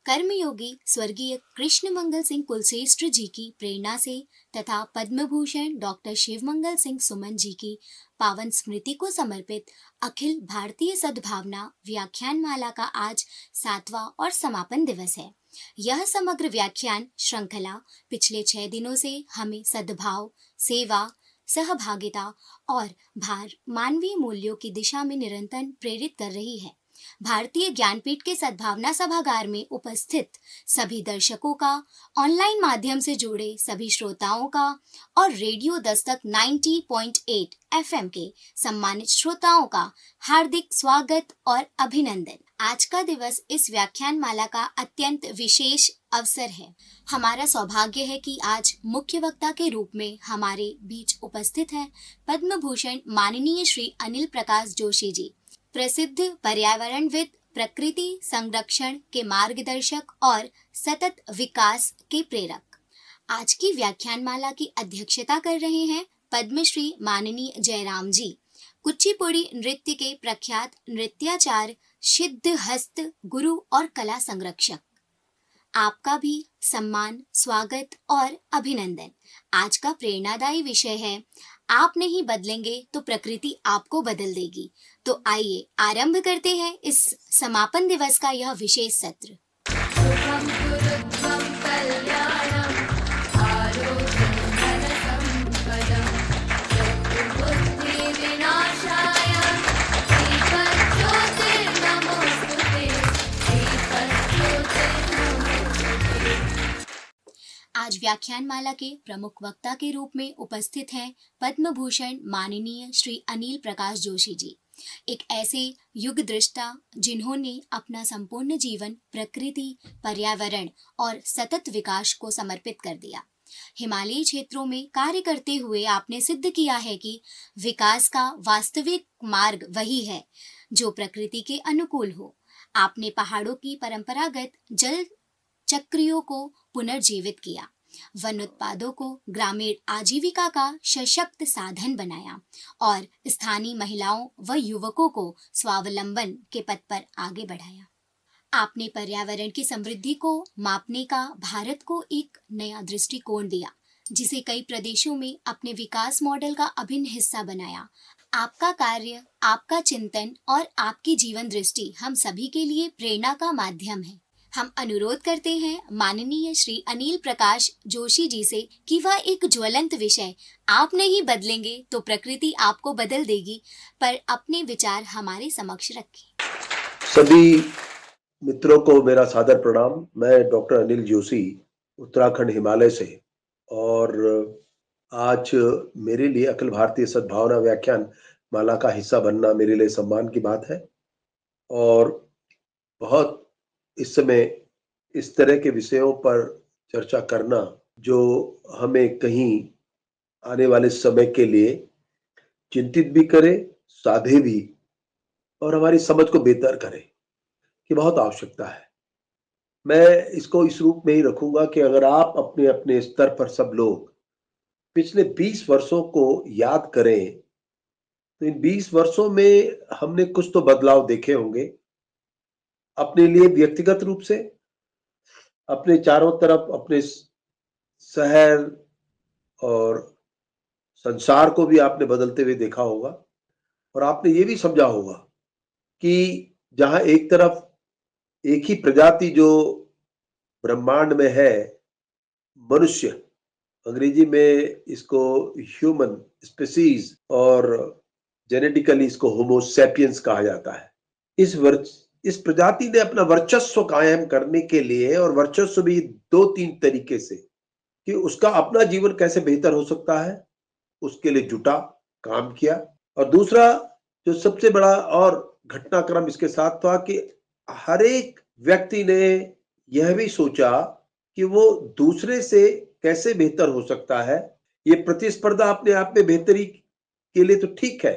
कर्मयोगी स्वर्गीय कृष्ण मंगल सिंह कुलश्रेष्ठ जी की प्रेरणा से तथा पद्म भूषण डॉक्टर शिवमंगल सिंह सुमन जी की पावन स्मृति को समर्पित अखिल भारतीय सद्भावना व्याख्यान माला का आज 7वां और समापन दिवस है। यह समग्र व्याख्यान श्रृंखला पिछले 6 दिनों से हमें सद्भाव, सेवा, सहभागिता और मानवीय मूल्यों की दिशा में निरंतर प्रेरित कर रही है। भारतीय ज्ञानपीठ के सद्भावना सभागार में उपस्थित सभी दर्शकों का, ऑनलाइन माध्यम से जुड़े सभी श्रोताओं का और रेडियो दस्तक 90.8 एफएम के सम्मानित श्रोताओं का हार्दिक स्वागत और अभिनंदन। आज का दिवस इस व्याख्यान माला का अत्यंत विशेष अवसर है। हमारा सौभाग्य है कि आज मुख्य वक्ता के रूप में हमारे बीच उपस्थित हैं पद्म भूषण माननीय श्री अनिल प्रकाश जोशी जी, प्रसिद्ध पर्यावरणविद, प्रकृति संरक्षण के मार्गदर्शक और सतत विकास के प्रेरक। आज की व्याख्यान माला की अध्यक्षता कर रहे हैं पद्मश्री माननीय जयराम जी, कुचिपुड़ी नृत्य के प्रख्यात नृत्याचार्य, सिद्धहस्त गुरु और कला संरक्षक। आपका भी सम्मान, स्वागत और अभिनंदन। आज का प्रेरणादायी विषय है, आप नहीं बदलेंगे तो प्रकृति आपको बदल देगी। तो आइए आरंभ करते हैं इस समापन दिवस का यह विशेष सत्र। आज व्याख्यान माला के प्रमुख वक्ता के रूप में उपस्थित हैं पद्म भूषण माननीय श्री अनिल प्रकाश जोशी जी, एक ऐसे युग दृष्टा जिन्होंने अपना संपूर्ण जीवन प्रकृति, पर्यावरण और सतत विकास को समर्पित कर दिया। हिमालयी क्षेत्रों में कार्य करते हुए आपने सिद्ध किया है कि विकास का वास्तविक मार्ग वही है जो प्रकृति के अनुकूल हो। आपने पहाड़ों की परंपरागत जल चक्रियों को पुनर्जीवित किया, वन उत्पादों को ग्रामीण आजीविका का सशक्त साधन बनाया और स्थानीय महिलाओं व युवकों को स्वावलंबन के पथ पर आगे बढ़ाया। आपने पर्यावरण की समृद्धि को मापने का भारत को एक नया दृष्टिकोण दिया, जिसे कई प्रदेशों में अपने विकास मॉडल का अभिन्न हिस्सा बनाया। आपका कार्य, आपका चिंतन और आपकी जीवन दृष्टि हम सभी के लिए प्रेरणा का माध्यम है। हम अनुरोध करते हैं माननीय श्री अनिल प्रकाश जोशी जी से कि वह एक ज्वलंत विषय, आप नहीं बदलेंगे तो प्रकृति आपको बदल देगी, पर अपने विचार हमारे समक्ष रखें। सभी मित्रों को मेरा सादर प्रणाम। मैं डॉक्टर अनिल जोशी, उत्तराखंड हिमालय से, और आज मेरे लिए अखिल भारतीय सद्भावना व्याख्यान माला का हिस्सा बनना मेरे लिए सम्मान की बात है। और बहुत इस समय इस तरह के विषयों पर चर्चा करना जो हमें कहीं आने वाले समय के लिए चिंतित भी करे, साधे भी, और हमारी समझ को बेहतर करे, कि बहुत आवश्यकता है। मैं इसको इस रूप में ही रखूंगा कि अगर आप अपने अपने स्तर पर सब लोग पिछले 20 वर्षों को याद करें, तो इन 20 वर्षों में हमने कुछ तो बदलाव देखे होंगे, अपने लिए व्यक्तिगत रूप से, अपने चारों तरफ, अपने शहर और संसार को भी आपने बदलते हुए देखा होगा। और आपने ये भी समझा होगा कि जहां एक तरफ एक ही प्रजाति जो ब्रह्मांड में है, मनुष्य, अंग्रेजी में इसको ह्यूमन स्पीसीज और जेनेटिकली इसको होमो सैपियंस कहा जाता है। इस प्रजाति ने अपना वर्चस्व कायम करने के लिए, और वर्चस्व भी 2-3 तरीके से, कि उसका अपना जीवन कैसे बेहतर हो सकता है, उसके लिए जुटा, काम किया। और दूसरा जो सबसे बड़ा और घटनाक्रम इसके साथ था कि हर एक व्यक्ति ने यह भी सोचा कि वो दूसरे से कैसे बेहतर हो सकता है। ये प्रतिस्पर्धा अपने आप में बेहतरी के लिए तो ठीक है,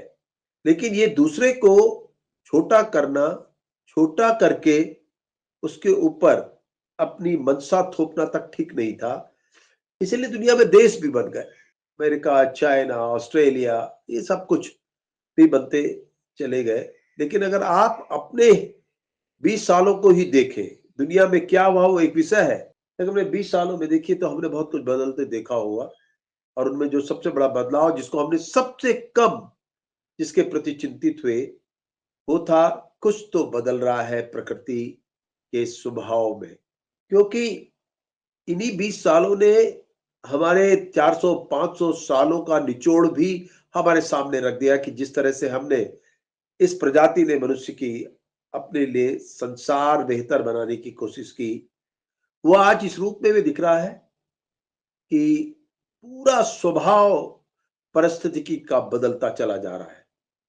लेकिन ये दूसरे को छोटा करना, छोटा करके उसके ऊपर अपनी मंशा थोपना तक ठीक नहीं था। इसलिए दुनिया में देश भी बन गए, अमेरिका, चाइना, ऑस्ट्रेलिया, ये सब कुछ भी बनते चले गए। लेकिन अगर आप अपने 20 सालों को ही देखें, दुनिया में क्या हुआ वो एक विषय है, लेकिन हमने 20 सालों में देखिए तो हमने बहुत कुछ बदलते देखा होगा। और उनमें जो सबसे बड़ा बदलाव जिसको हमने सबसे कम जिसके प्रति चिंतित हुए, वो था कुछ तो बदल रहा है प्रकृति के स्वभाव में। क्योंकि इन्हीं 20 सालों ने हमारे 400-500 सालों का निचोड़ भी हमारे सामने रख दिया कि जिस तरह से हमने इस प्रजाति ने मनुष्य की अपने लिए संसार बेहतर बनाने की कोशिश की, वो आज इस रूप में भी दिख रहा है कि पूरा स्वभाव परिस्थितिकी का बदलता चला जा रहा है।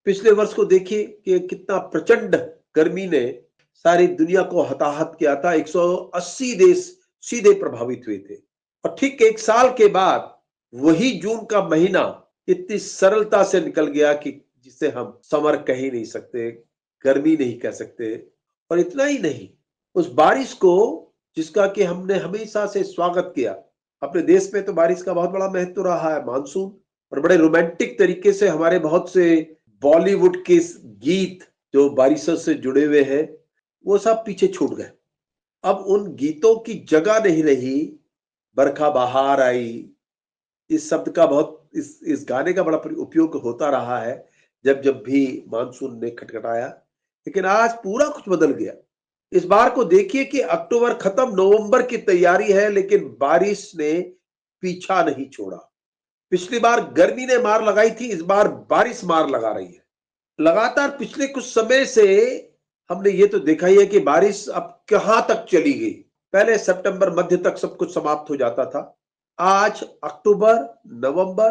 पिछले वर्ष को देखिए कि कितना प्रचंड गर्मी ने सारी दुनिया को हताहत किया था। 180 देश सीधे प्रभावित हुए थे और ठीक 1 साल के बाद वही जून का महीना इतनी सरलता से निकल गया कि जिसे हम समर कह ही नहीं सकते, गर्मी नहीं कह सकते। और इतना ही नहीं, उस बारिश को जिसका कि हमने हमेशा से स्वागत किया। अपने देश में तो बारिश का बहुत बड़ा महत्व रहा है, मानसून। और बड़े रोमांटिक तरीके से हमारे बहुत से बॉलीवुड के गीत जो बारिशों से जुड़े हुए हैं, वो सब पीछे छूट गए। अब उन गीतों की जगह नहीं रही। बरखा बहार आई, इस शब्द का बहुत इस गाने का बड़ा उपयोग होता रहा है जब जब भी मानसून ने खटखटाया। लेकिन आज पूरा कुछ बदल गया। इस बार को देखिए कि अक्टूबर खत्म, नवंबर की तैयारी है, लेकिन बारिश ने पीछा नहीं छोड़ा। पिछली बार गर्मी ने मार लगाई थी, इस बार बारिश मार लगा रही है। लगातार पिछले कुछ समय से हमने ये तो देखा ही है कि बारिश अब कहां तक चली गई। पहले सितंबर मध्य तक सब कुछ समाप्त हो जाता था। आज अक्टूबर, नवंबर,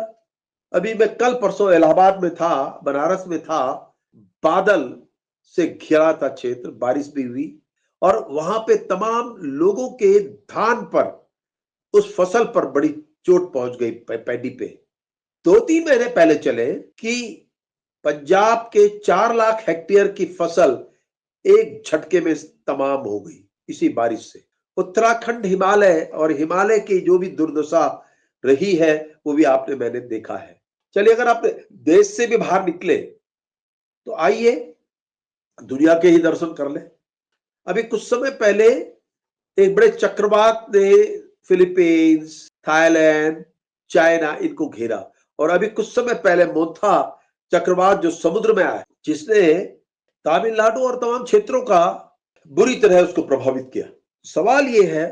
अभी मैं कल परसों इलाहाबाद में था, बनारस में था। बादल से घिरा था क्षेत्र, बारिश भी हुई और वहां पे तमाम लोगों के धान पर, उस फसल पर बड़ी चोट पहुंच गई पैडी पे। 2-3 महीने पहले चले कि पंजाब के 4 लाख हेक्टेयर की फसल एक झटके में तमाम हो गई इसी बारिश से। उत्तराखंड, हिमालय और हिमालय की जो भी दुर्दशा रही है वो भी आपने मैंने देखा है। चलिए, अगर आप देश से भी बाहर निकले तो आइए दुनिया के ही दर्शन कर ले। अभी कुछ समय पहले एक बड़े चक्रवात ने फिलीपींस, थाईलैंड, चाइना इनको घेरा और अभी कुछ समय पहले मोन्था चक्रवात जो समुद्र में आया, जिसने तमिलनाडु और तमाम क्षेत्रों का बुरी तरह उसको प्रभावित किया। सवाल यह है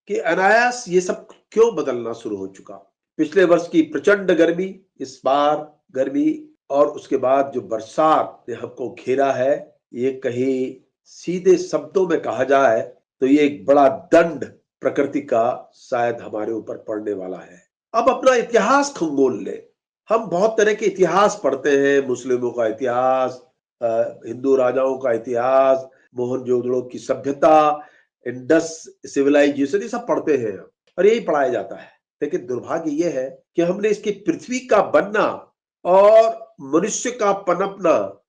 कि अनायास ये सब क्यों बदलना शुरू हो चुका। पिछले वर्ष की प्रचंड गर्मी, इस बार गर्मी और उसके बाद जो बरसात ने हमको घेरा है, ये कहीं सीधे शब्दों में कहा जाए तो ये एक बड़ा दंड प्रकृति का शायद हमारे ऊपर पड़ने वाला है। अब अपना इतिहास खंगोल ले। हम बहुत तरह के इतिहास पढ़ते हैं, मुस्लिमों का इतिहास, हिंदू राजाओं का इतिहास, मोहनजोदड़ो की सभ्यता, इंडस सिविलाइजेशन, ये सब पढ़ते हैं और यही पढ़ाया जाता है। लेकिन दुर्भाग्य यह है कि हमने इसकी पृथ्वी का बनना और मनुष्य का पनपना,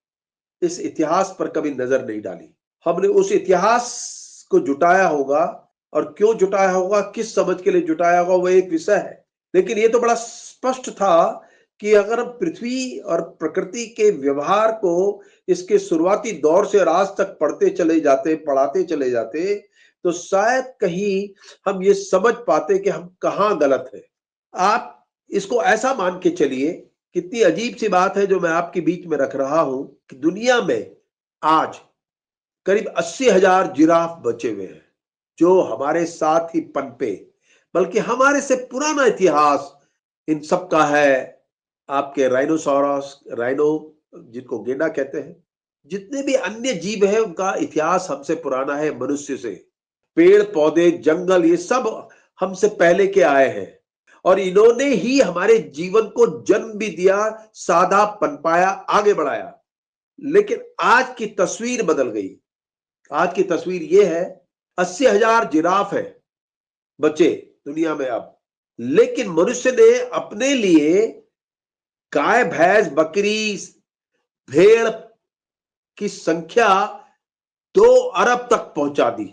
इस इतिहास पर कभी नजर नहीं डाली। हमने उस इतिहास को जुटाया होगा और क्यों जुटाया होगा, किस समझ के लिए जुटाया होगा, वो एक विषय है। लेकिन ये तो बड़ा स्पष्ट था कि अगर हम पृथ्वी और प्रकृति के व्यवहार को इसके शुरुआती दौर से और आज तक पढ़ते चले जाते, पढ़ाते चले जाते, तो शायद कहीं हम ये समझ पाते कि हम कहां गलत है। आप इसको ऐसा मान के चलिए, कितनी अजीब सी बात है जो मैं आपके बीच में रख रहा हूं कि दुनिया में आज करीब 80,000 जिराफ बचे हुए हैं जो हमारे साथ ही पनपे, बल्कि हमारे से पुराना इतिहास इन सब का है। आपके राइनोसोरस, राइनो जिनको गेंडा कहते हैं, जितने भी अन्य जीव हैं उनका इतिहास हमसे पुराना है मनुष्य से। पेड़ पौधे, जंगल, ये सब हमसे पहले के आए हैं और इन्होंने ही हमारे जीवन को जन्म भी दिया, साधा, पनपाया, आगे बढ़ाया। लेकिन आज की तस्वीर बदल गई। आज की तस्वीर यह है, 80,000 जिराफ है बचे दुनिया में अब, लेकिन मनुष्य ने अपने लिए गाय, भैंस, बकरी, भेड़ की संख्या 2 अरब तक पहुंचा दी,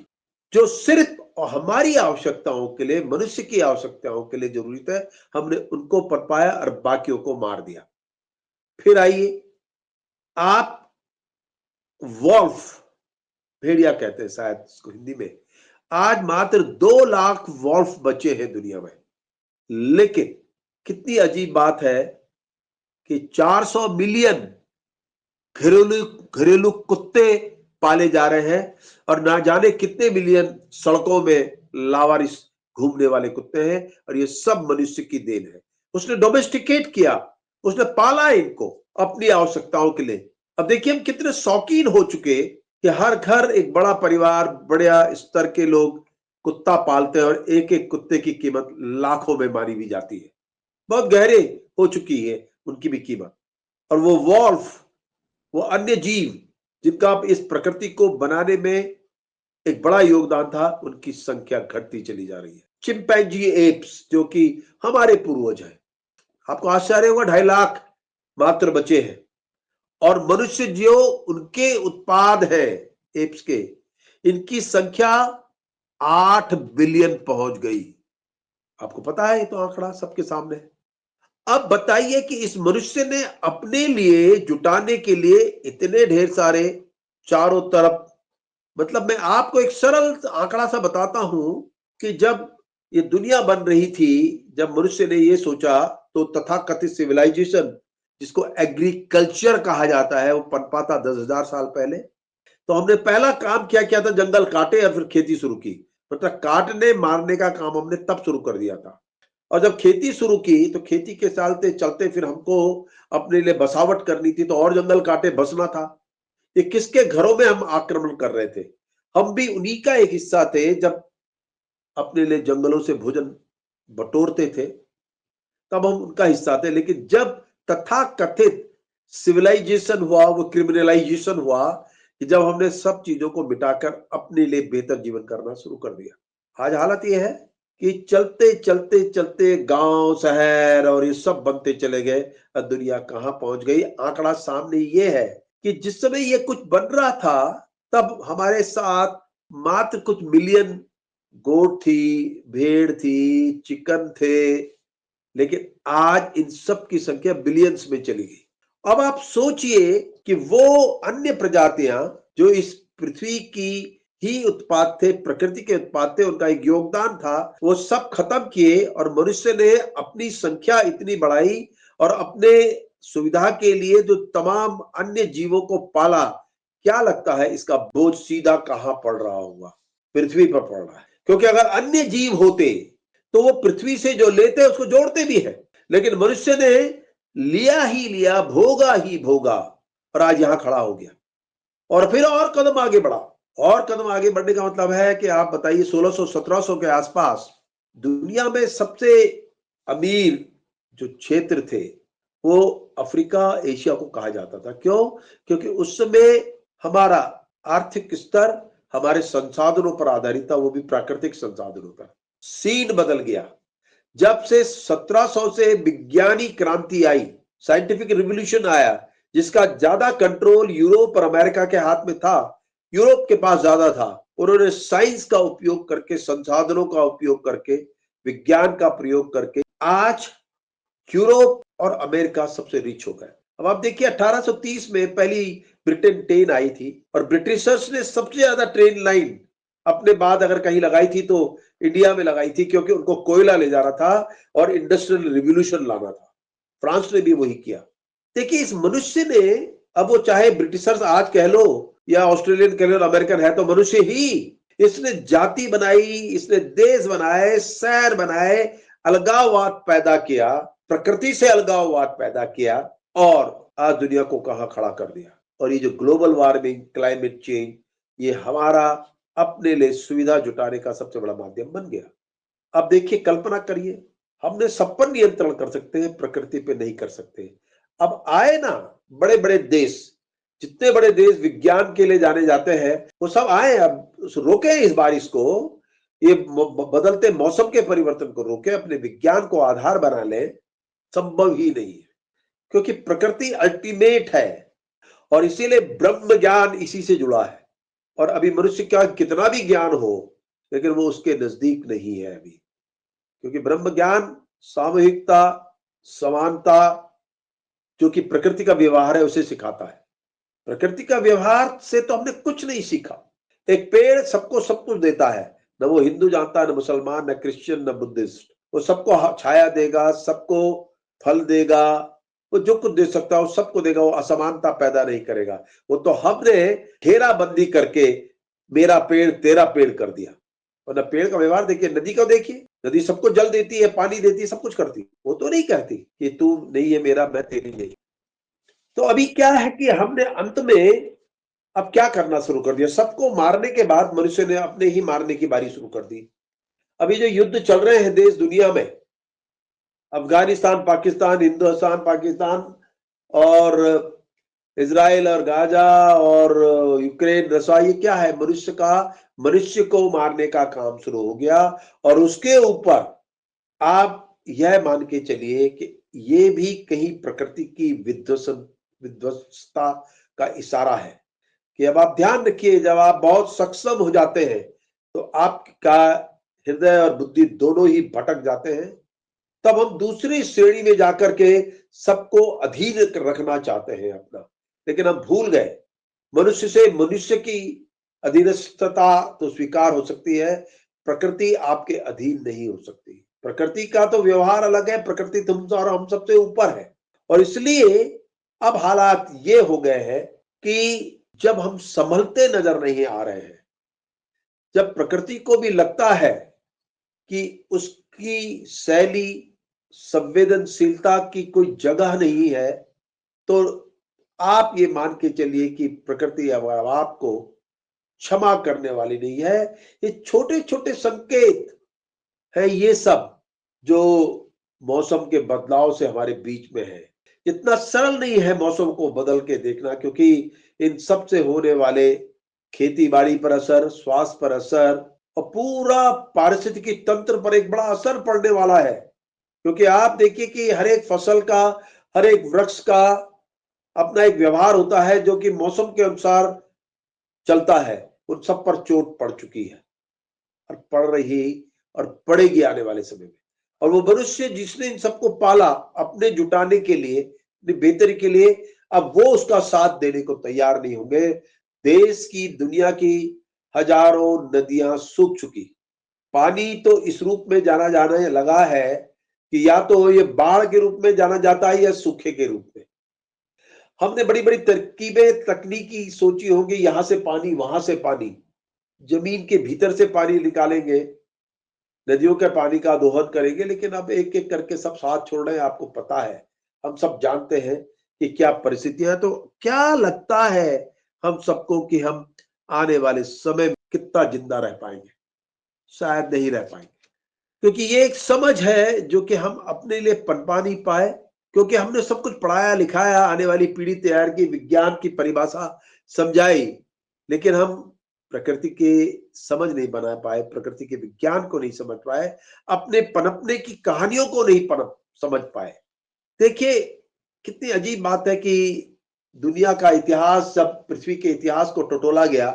जो सिर्फ हमारी आवश्यकताओं के लिए, मनुष्य की आवश्यकताओं के लिए जरूरत है। हमने उनको पनपाया और बाकियों को मार दिया। फिर आइए, आप वॉल्फ, भेड़िया कहते हैं शायद इसको हिंदी में, आज मात्र 2 लाख वॉल्फ बचे हैं दुनिया में। लेकिन कितनी अजीब बात है कि 400 मिलियन घरेलू घरेलू कुत्ते पाले जा रहे हैं और ना जाने कितने मिलियन सड़कों में लावारिस घूमने वाले कुत्ते हैं, और ये सब मनुष्य की देन है। उसने डोमेस्टिकेट किया, उसने पाला इनको अपनी आवश्यकताओं के लिए। अब देखिए हम कितने शौकीन हो चुके कि हर घर एक बड़ा परिवार, बड़ा स्तर के लोग कुत्ता पालते हैं और एक एक कुत्ते की कीमत लाखों में मानी भी जाती है। बहुत गहरे हो चुकी है उनकी भी कीमत। और वो वॉल्फ, वो अन्य जीव जिनका अब इस प्रकृति को बनाने में एक बड़ा योगदान था, उनकी संख्या घटती चली जा रही है। चिंपैंजी एप्स जो कि हमारे पूर्वज हैं, आपको आश्चर्य होगा 2.5 लाख मात्र बचे हैं, और मनुष्य जो उनके उत्पाद है एप्स के, इनकी संख्या 8 बिलियन पहुंच गई। आपको पता है, ये तो आंकड़ा सबके सामने है। अब बताइए कि इस मनुष्य ने अपने लिए जुटाने के लिए इतने ढेर सारे चारों तरफ, मतलब मैं आपको एक सरल आंकड़ा सा बताता हूं कि जब ये दुनिया बन रही थी, जब मनुष्य ने ये सोचा, तो तथाकथित सिविलाइजेशन जिसको एग्रीकल्चर कहा जाता है, वो पनपा था 10,000 साल पहले। तो हमने पहला काम क्या किया था? जंगल काटे और फिर खेती शुरू की। मतलब काटने मारने का काम हमने तब शुरू कर दिया था। और जब खेती शुरू की तो खेती के चलते चलते फिर हमको अपने लिए बसावट करनी थी, तो और जंगल काटे, बसना था। ये किसके घरों में हम आक्रमण कर रहे थे? हम भी उन्हीं का एक हिस्सा थे। जब अपने लिए जंगलों से भोजन बटोरते थे, तब हम उनका हिस्सा थे। लेकिन जब तथाकथित सिविलाइजेशन हुआ, वो क्रिमिनलाइजेशन हुआ, कि जब हमने सब चीजों को मिटाकर अपने लिए बेहतर जीवन करना शुरू कर दिया। आज हालत ये है कि चलते चलते चलते गांव शहर और ये सब बनते चले गए, और दुनिया कहां पहुंच गई? आंकड़ा सामने ये है कि जिस समय ये कुछ बन रहा था, तब हमारे साथ मात्र कुछ मिलियन गोट थी, भेड़ थी, चिकन थे। लेकिन आज इन सब की संख्या बिलियंस में चली गई। अब आप सोचिए कि वो अन्य प्रजातियां जो इस पृथ्वी की ही उत्पाद थे, प्रकृति के उत्पाद थे, उनका एक योगदान था, वो सब खत्म किए और मनुष्य ने अपनी संख्या इतनी बढ़ाई और अपने सुविधा के लिए जो तमाम अन्य जीवों को पाला। क्या लगता है इसका बोझ सीधा कहां पड़ रहा होगा? पृथ्वी पर पड़ रहा है। क्योंकि अगर अन्य जीव होते तो वो पृथ्वी से जो लेते उसको जोड़ते भी है, लेकिन मनुष्य ने लिया ही लिया, भोगा ही भोगा, और आज यहां खड़ा हो गया। और फिर और कदम आगे बढ़ा। और कदम आगे बढ़ने का मतलब है कि आप बताइए 1600-1700 के आसपास दुनिया में सबसे अमीर जो क्षेत्र थे, वो अफ्रीका एशिया को कहा जाता था। क्यों? क्योंकि उस समय हमारा आर्थिक स्तर हमारे संसाधनों पर आधारित था, वो भी प्राकृतिक संसाधनों पर। सीन बदल गया जब से 1700 से विज्ञानी क्रांति आई, साइंटिफिक रिवॉल्यूशन आया, जिसका ज्यादा कंट्रोल यूरोप और अमेरिका के हाथ में था। यूरोप के पास ज्यादा था। उन्होंने साइंस का उपयोग करके, संसाधनों का उपयोग करके, विज्ञान का प्रयोग करके आज यूरोप और अमेरिका सबसे रिच हो गए। अब आप देखिए 1830 में पहली ब्रिटेन ट्रेन आई थी, और ब्रिटिशर्स ने सबसे ज्यादा ट्रेन लाइन अपने बाद अगर कहीं लगाई थी तो इंडिया में लगाई थी, क्योंकि उनको कोयला ले जाना था और इंडस्ट्रियल रिवॉल्यूशन लाना था। फ्रांस ने भी वही किया। देखिए इस मनुष्य ने, अब वो चाहे ब्रिटिशर्स आज कह लो या ऑस्ट्रेलियन कह लो, अमेरिकन है तो मनुष्य ही। इसने जाति बनाई, इसने देश बनाए, शहर बनाए, अलगाववाद पैदा किया, प्रकृति से अलगाववाद पैदा किया, और आज दुनिया को कहां खड़ा कर दिया। और ये जो ग्लोबल वार्मिंग, क्लाइमेट चेंज, ये हमारा अपने लिए सुविधा जुटाने का सबसे बड़ा माध्यम बन गया। अब देखिए, कल्पना करिए, हमने सब पर नियंत्रण कर सकते हैं, प्रकृति पे नहीं कर सकते। अब आए ना बड़े बड़े देश, जितने बड़े देश विज्ञान के लिए जाने जाते हैं, वो सब आए, अब रोके इस बारिश को, ये बदलते मौसम के परिवर्तन को रोके, अपने विज्ञान को आधार बना ले। संभव ही नहीं है, क्योंकि प्रकृति अल्टीमेट है, और इसीलिए ब्रह्म ज्ञान इसी से जुड़ा है। और अभी मनुष्य का कितना भी ज्ञान हो, लेकिन वो उसके नजदीक नहीं है अभी, क्योंकि ब्रह्म ज्ञान सामूहिकता, समानता, जो कि प्रकृति का व्यवहार है, उसे सिखाता है। प्रकृति का व्यवहार से तो हमने कुछ नहीं सीखा। एक पेड़ सबको सब कुछ देता है, न वो हिंदू जानता, न मुसलमान, न क्रिश्चियन, न बुद्धिस्ट। वो सबको छाया देगा, सबको फल देगा, वो जो कुछ दे सकता है वो सबको देगा, वो असमानता पैदा नहीं करेगा। वो तो हमने घेराबंदी करके मेरा पेड़ तेरा पेड़ कर दिया। वरना पेड़ का व्यवहार देखिए, नदी को देखिए, नदी सबको जल देती है, पानी देती है, सब कुछ करती है। वो तो नहीं कहती कि तू नहीं है मेरा, मैं तेरी नहीं। तो अभी क्या है कि हमने अंत में अब क्या करना शुरू कर दिया, सबको मारने के बाद मनुष्य ने अपने ही मारने की बारी शुरू कर दी। अभी जो युद्ध चल रहे हैं देश दुनिया में, अफगानिस्तान पाकिस्तान, हिंदुस्तान पाकिस्तान, और इजराइल और गाजा, और यूक्रेन रसिया, ये क्या है, मनुष्य को मारने का काम शुरू हो गया। और उसके ऊपर आप यह मान के चलिए कि ये भी कहीं प्रकृति की विध्वंसता का इशारा है। कि अब आप ध्यान रखिए, जब आप बहुत सक्षम हो जाते हैं तो आपका हृदय और बुद्धि दोनों ही भटक जाते हैं। तब हम दूसरी श्रेणी में जाकर के सबको अधीन रखना चाहते हैं अपना, लेकिन हम भूल गए मनुष्य से मनुष्य की अधीनस्थता तो स्वीकार हो सकती है, प्रकृति आपके अधीन नहीं हो सकती। प्रकृति का तो व्यवहार अलग है, प्रकृति तुमसे और हम सबसे ऊपर है। और इसलिए अब हालात ये हो गए हैं कि जब हम संभलते नजर नहीं आ रहे हैं, जब प्रकृति को भी लगता है कि उसकी शैली, संवेदनशीलता की कोई जगह नहीं है, तो आप ये मान के चलिए कि प्रकृति अब आपको क्षमा करने वाली नहीं है। ये छोटे छोटे संकेत है ये सब, जो मौसम के बदलाव से हमारे बीच में है। इतना सरल नहीं है मौसम को बदल के देखना, क्योंकि इन सब से होने वाले खेती बाड़ी पर असर, स्वास्थ्य पर असर, और पूरा पारिस्थितिकी तंत्र पर एक बड़ा असर पड़ने वाला है। क्योंकि आप देखिए कि हर एक फसल का, हर एक वृक्ष का अपना एक व्यवहार होता है जो कि मौसम के अनुसार चलता है। उन सब पर चोट पड़ चुकी है और पड़ रही और पड़ेगी आने वाले समय में। और वो मनुष्य जिसने इन सबको पाला अपने जुटाने के लिए, अपनी बेहतरी के लिए, अब वो उसका साथ देने को तैयार नहीं होंगे। देश की, दुनिया की हजारों नदियां सूख चुकी। पानी तो इस रूप में जाना जाने लगा है कि या तो ये बाढ़ के रूप में जाना जाता है या सूखे के रूप में। हमने बड़ी बड़ी तरकीबें, तकनीकी सोची होगी, यहां से पानी, वहां से पानी, जमीन के भीतर से पानी निकालेंगे, नदियों के पानी का दोहन करेंगे, लेकिन अब एक एक करके सब साथ छोड़ रहे हैं। आपको पता है, हम सब जानते हैं कि क्या परिस्थितियां हैं। तो क्या लगता है हम सबको कि हम आने वाले समय में कितना जिंदा रह पाएंगे? शायद नहीं रह पाएंगे, क्योंकि ये एक समझ है जो कि हम अपने लिए पनपा नहीं पाए। क्योंकि हमने सब कुछ पढ़ाया लिखाया, आने वाली पीढ़ी तैयार की, विज्ञान की परिभाषा समझाई, लेकिन हम प्रकृति के समझ नहीं बना पाए, प्रकृति के विज्ञान को नहीं समझ पाए, अपने पनपने की कहानियों को नहीं पनप समझ पाए। देखिए, कितनी अजीब बात है कि दुनिया का इतिहास, जब पृथ्वी के इतिहास को टटोला गया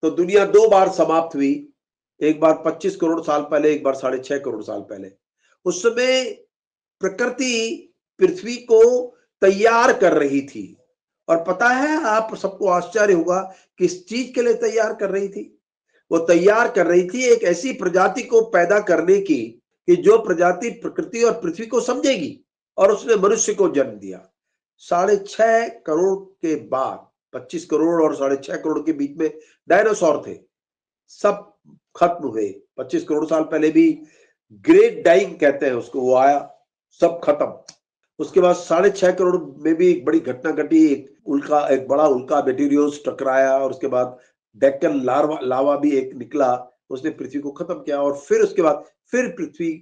तो दुनिया दो बार समाप्त हुई। एक बार 25 करोड़ साल पहले, एक बार 6.5 करोड़ साल पहले। उस समय प्रकृति पृथ्वी को तैयार कर रही थी। और पता है, आप सबको आश्चर्य होगा, किस चीज के लिए तैयार कर रही थी? वो तैयार कर रही थी एक ऐसी प्रजाति को पैदा करने की कि जो प्रजाति प्रकृति और पृथ्वी को समझेगी। और उसने मनुष्य को जन्म दिया। 6.5 करोड़ के बाद, 25 करोड़ और 6.5 करोड़ के बीच में डायनासोर थे, सब खत्म हुए। 25 करोड़ साल पहले भी ग्रेट डाइंग कहते हैं उसको, वो आया, सब खत्म। उसके बाद 6.5 करोड़ में भी एक बड़ी घटना घटी, एक बड़ा उल्का मेटेरियोस टकराया, और उसके बाद डेक्कन लावा भी एक निकला, उसने पृथ्वी को खत्म किया। और फिर उसके बाद फिर पृथ्वी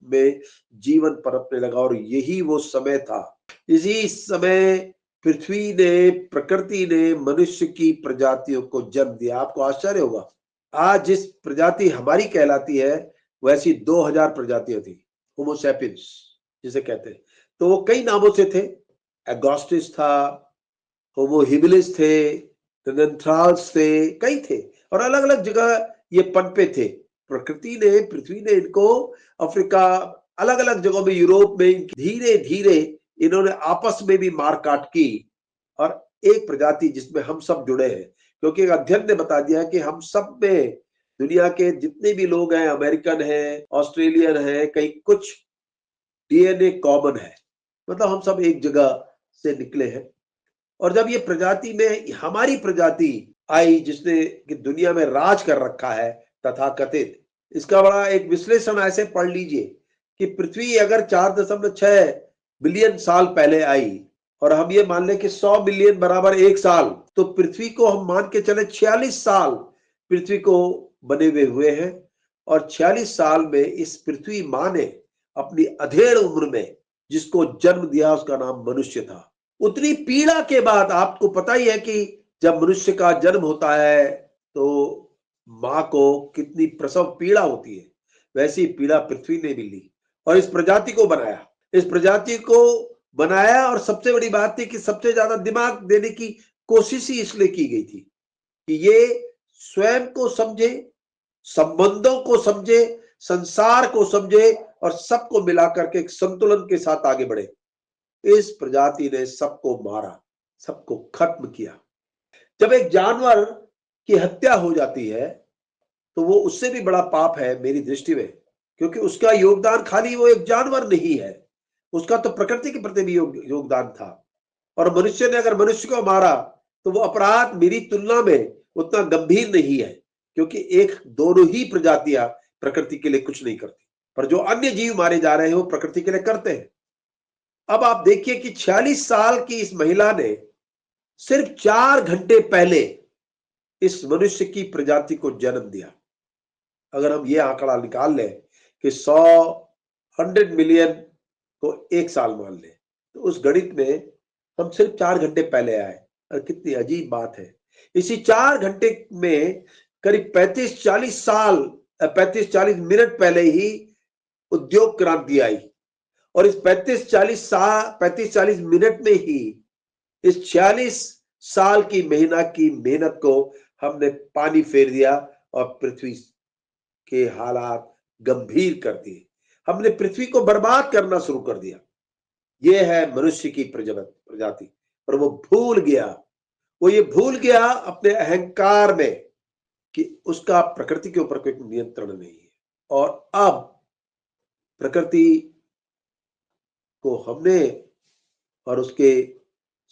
में जीवन पनपने लगा। और यही वो समय था, इसी समय पृथ्वी ने, प्रकृति ने मनुष्य की प्रजातियों को जन्म दिया। आपको आश्चर्य होगा, आज जिस प्रजाति हमारी कहलाती है, वैसी 2000 प्रजातियां थी, होमो सैपियंस जिसे कहते हैं। तो वो कई नामों से थे, एगोस्टिस था, होमो हिबिलिस थे, नेanderthals थे, कई थे, और अलग अलग जगह ये पनपे थे। प्रकृति ने, पृथ्वी ने इनको अफ्रीका, अलग अलग जगहों में, यूरोप में धीरे धीरे इन्होंने आपस में भी मार काट की। और एक प्रजाति जिसमें हम सब जुड़े हैं, क्योंकि एक अध्ययन ने बता दिया कि हम सब में दुनिया के जितने भी लोग हैं, अमेरिकन हैं, ऑस्ट्रेलियन हैं, कहीं कुछ डीएनए कॉमन है, मतलब हम सब एक जगह से निकले हैं। और जब ये प्रजाति में हमारी प्रजाति आई जिसने कि दुनिया में राज कर रखा है तथाकथित, इसका बड़ा एक विश्लेषण ऐसे पढ़ लीजिए कि पृथ्वी अगर 4.6 बिलियन साल पहले आई और हम ये मान लें कि 100 मिलियन बराबर एक साल, तो पृथ्वी को हम मान के चले 46 साल पृथ्वी को बने हुए हैं। और 46 साल में इस पृथ्वी माँ ने अपनी अधेड़ उम्र में जिसको जन्म दिया उसका नाम मनुष्य था। उतनी पीड़ा के बाद आपको पता ही है कि जब मनुष्य का जन्म होता है तो माँ को कितनी प्रसव पीड़ा होती है, वैसी पीड़ा पृथ्वी ने भी ली और इस प्रजाति को बनाया। इस प्रजाति को बनाया और सबसे बड़ी बात थी कि सबसे ज्यादा दिमाग देने की कोशिश ही इसलिए की गई थी कि ये स्वयं को समझे, संबंधों को समझे, संसार को समझे और सबको मिलाकर के एक संतुलन के साथ आगे बढ़े। इस प्रजाति ने सबको मारा, सबको खत्म किया। जब एक जानवर की हत्या हो जाती है तो वो उससे भी बड़ा पाप है मेरी दृष्टि में, क्योंकि उसका योगदान खाली वो एक जानवर नहीं है, उसका तो प्रकृति के प्रति भी योगदान था। और मनुष्य ने अगर मनुष्य को मारा तो वो अपराध मेरी तुलना में उतना गंभीर नहीं है, क्योंकि एक दोनों ही प्रजातियां प्रकृति के लिए कुछ नहीं करती, पर जो अन्य जीव मारे जा रहे हैं वो प्रकृति के लिए करते हैं। अब आप देखिए कि 46 साल की इस महिला ने सिर्फ 4 घंटे पहले इस मनुष्य की प्रजाति को जन्म दिया। अगर हम ये आंकड़ा निकाल लें कि 100 मिलियन को एक साल मान लें तो उस गणित में हम सिर्फ 4 घंटे पहले आए। और कितनी अजीब बात है, इसी 4 घंटे में करीब 35-40 साल 35-40 मिनट पहले ही उद्योग क्रांति आई और इस 35-40 मिनट में ही इस 46 साल की महीना की मेहनत को हमने पानी फेर दिया और पृथ्वी के हालात गंभीर कर दिए। हमने पृथ्वी को बर्बाद करना शुरू कर दिया। यह है मनुष्य की प्रजाति। और वो भूल गया, वो ये भूल गया अपने अहंकार में कि उसका प्रकृति के ऊपर कोई नियंत्रण नहीं है। और अब प्रकृति को हमने और उसके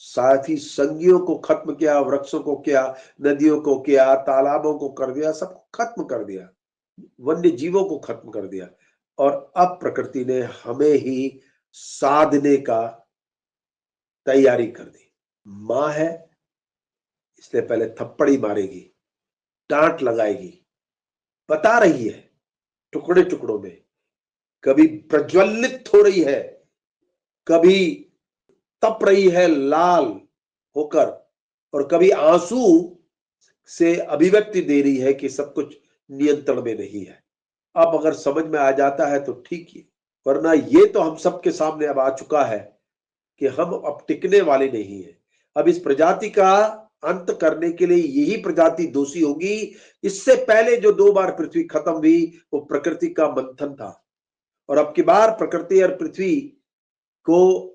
साथी संगियों को खत्म किया, वृक्षों को किया, नदियों को किया, तालाबों को कर दिया, सबको खत्म कर दिया, वन्य जीवों को खत्म कर दिया। और अब प्रकृति ने हमें ही साधने का तैयारी कर दी। मां है इसलिए पहले थप्पड़ ही मारेगी, डांट लगाएगी, बता रही है टुकड़े टुकड़ों में, कभी प्रज्वलित हो रही है, कभी तप रही है लाल होकर, और कभी आंसू से अभिव्यक्ति दे रही है कि सब कुछ नियंत्रण में नहीं है। अब अगर समझ में आ जाता है तो ठीक ही, वरना ये तो हम सबके सामने अब आ चुका है कि हम अब टिकने वाले नहीं है। अब इस प्रजाति का अंत करने के लिए यही प्रजाति दोषी होगी। इससे पहले जो 2 बार पृथ्वी खत्म हुई वो प्रकृति का मंथन था, और अब की बार प्रकृति और पृथ्वी को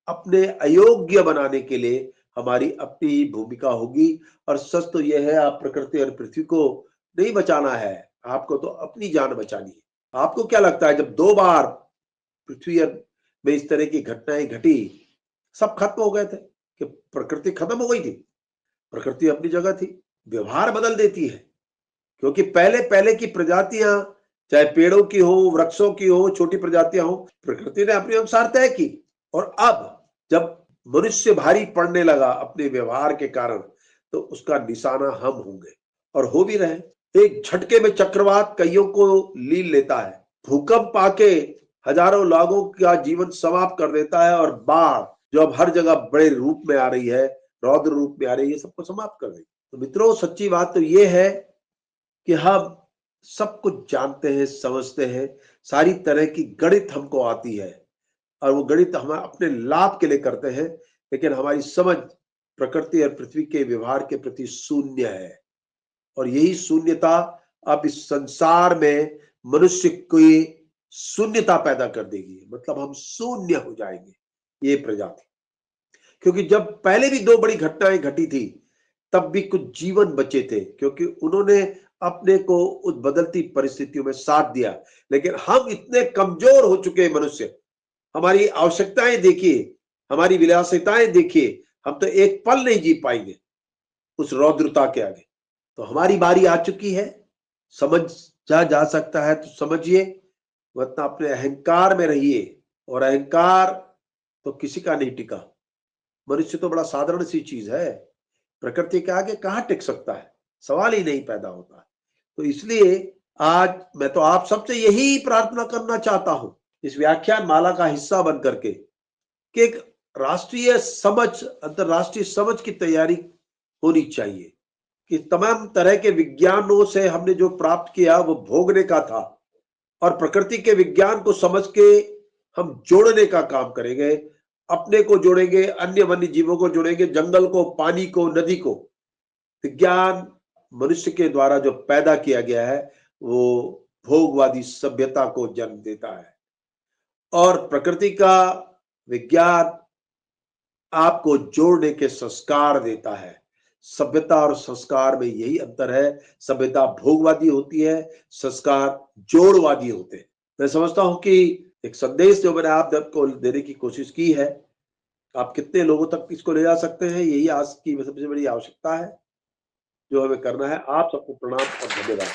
अपने अयोग्य बनाने के लिए हमारी अपनी भूमिका होगी। और सच तो यह है, आप प्रकृति और पृथ्वी को नहीं बचाना है, आपको तो अपनी जान बचानी है। आपको क्या लगता है जब 2 बार पृथ्वी में इस तरह की घटनाएं घटी, सब खत्म हो गए थे कि प्रकृति खत्म हो गई थी? प्रकृति अपनी जगह थी। व्यवहार बदल देती है, क्योंकि पहले पहले की प्रजातियां, चाहे पेड़ों की हो, वृक्षों की हो, छोटी प्रजातियां हो, प्रकृति ने अपने अनुसार तय की। और अब जब मनुष्य भारी पड़ने लगा अपने व्यवहार के कारण, तो उसका निशाना हम होंगे और हो भी रहे। एक झटके में चक्रवात कईयों को लील लेता है, भूकंप आके हजारों लोगों का जीवन समाप्त कर देता है, और बाढ़ जो अब हर जगह बड़े रूप में आ रही है, रौद्र रूप में आ रही है, सबको समाप्त कर देगी। तो मित्रों, सच्ची बात तो ये है कि हम सब कुछ जानते हैं, समझते हैं, सारी तरह की गणित हमको आती है, और वो गणित हम अपने लाभ के लिए करते हैं, लेकिन हमारी समझ प्रकृति और पृथ्वी के व्यवहार के प्रति शून्य है। और यही शून्यता अब इस संसार में मनुष्य की शून्यता पैदा कर देगी, मतलब हम शून्य हो जाएंगे, ये प्रजाति। क्योंकि जब पहले भी 2 बड़ी घटनाएं घटी थी, तब भी कुछ जीवन बचे थे, क्योंकि उन्होंने अपने को उस बदलती परिस्थितियों में साथ दिया। लेकिन हम इतने कमजोर हो चुके हैं मनुष्य, हमारी आवश्यकताएं देखिए, हमारी विलासिताएं देखिए, हम तो एक पल नहीं जी पाएंगे उस रौद्रता के आगे। तो हमारी बारी आ चुकी है, समझा जा सकता है तो समझिए, वरना अपने अहंकार में रहिए। और अहंकार तो किसी का नहीं टिका। मनुष्य तो बड़ा साधारण सी चीज है, प्रकृति के आगे कहां टिक सकता है, सवाल ही नहीं पैदा होता। तो इसलिए आज मैं तो आप सबसे यही प्रार्थना करना चाहता हूं, इस व्याख्यान माला का हिस्सा बन करके, कि एक राष्ट्रीय समझ, अंतरराष्ट्रीय समझ की तैयारी होनी चाहिए कि तमाम तरह के विज्ञानों से हमने जो प्राप्त किया वो भोगने का था, और प्रकृति के विज्ञान को समझ के हम जोड़ने का काम करेंगे। अपने को जोड़ेंगे, अन्य वन्य जीवों को जोड़ेंगे, जंगल को, पानी को, नदी को। विज्ञान मनुष्य के द्वारा जो पैदा किया गया है वो भोगवादी सभ्यता को जन्म देता है, और प्रकृति का विज्ञान आपको जोड़ने के संस्कार देता है। सभ्यता और संस्कार में यही अंतर है। सभ्यता भोगवादी होती है, संस्कार जोड़वादी होते हैं। मैं समझता हूं कि एक संदेश जो मैंने आप को देने की कोशिश की है, आप कितने लोगों तक इसको ले जा सकते हैं, यही आज की सबसे बड़ी आवश्यकता है जो हमें करना है। आप सबको प्रणाम और धन्यवाद।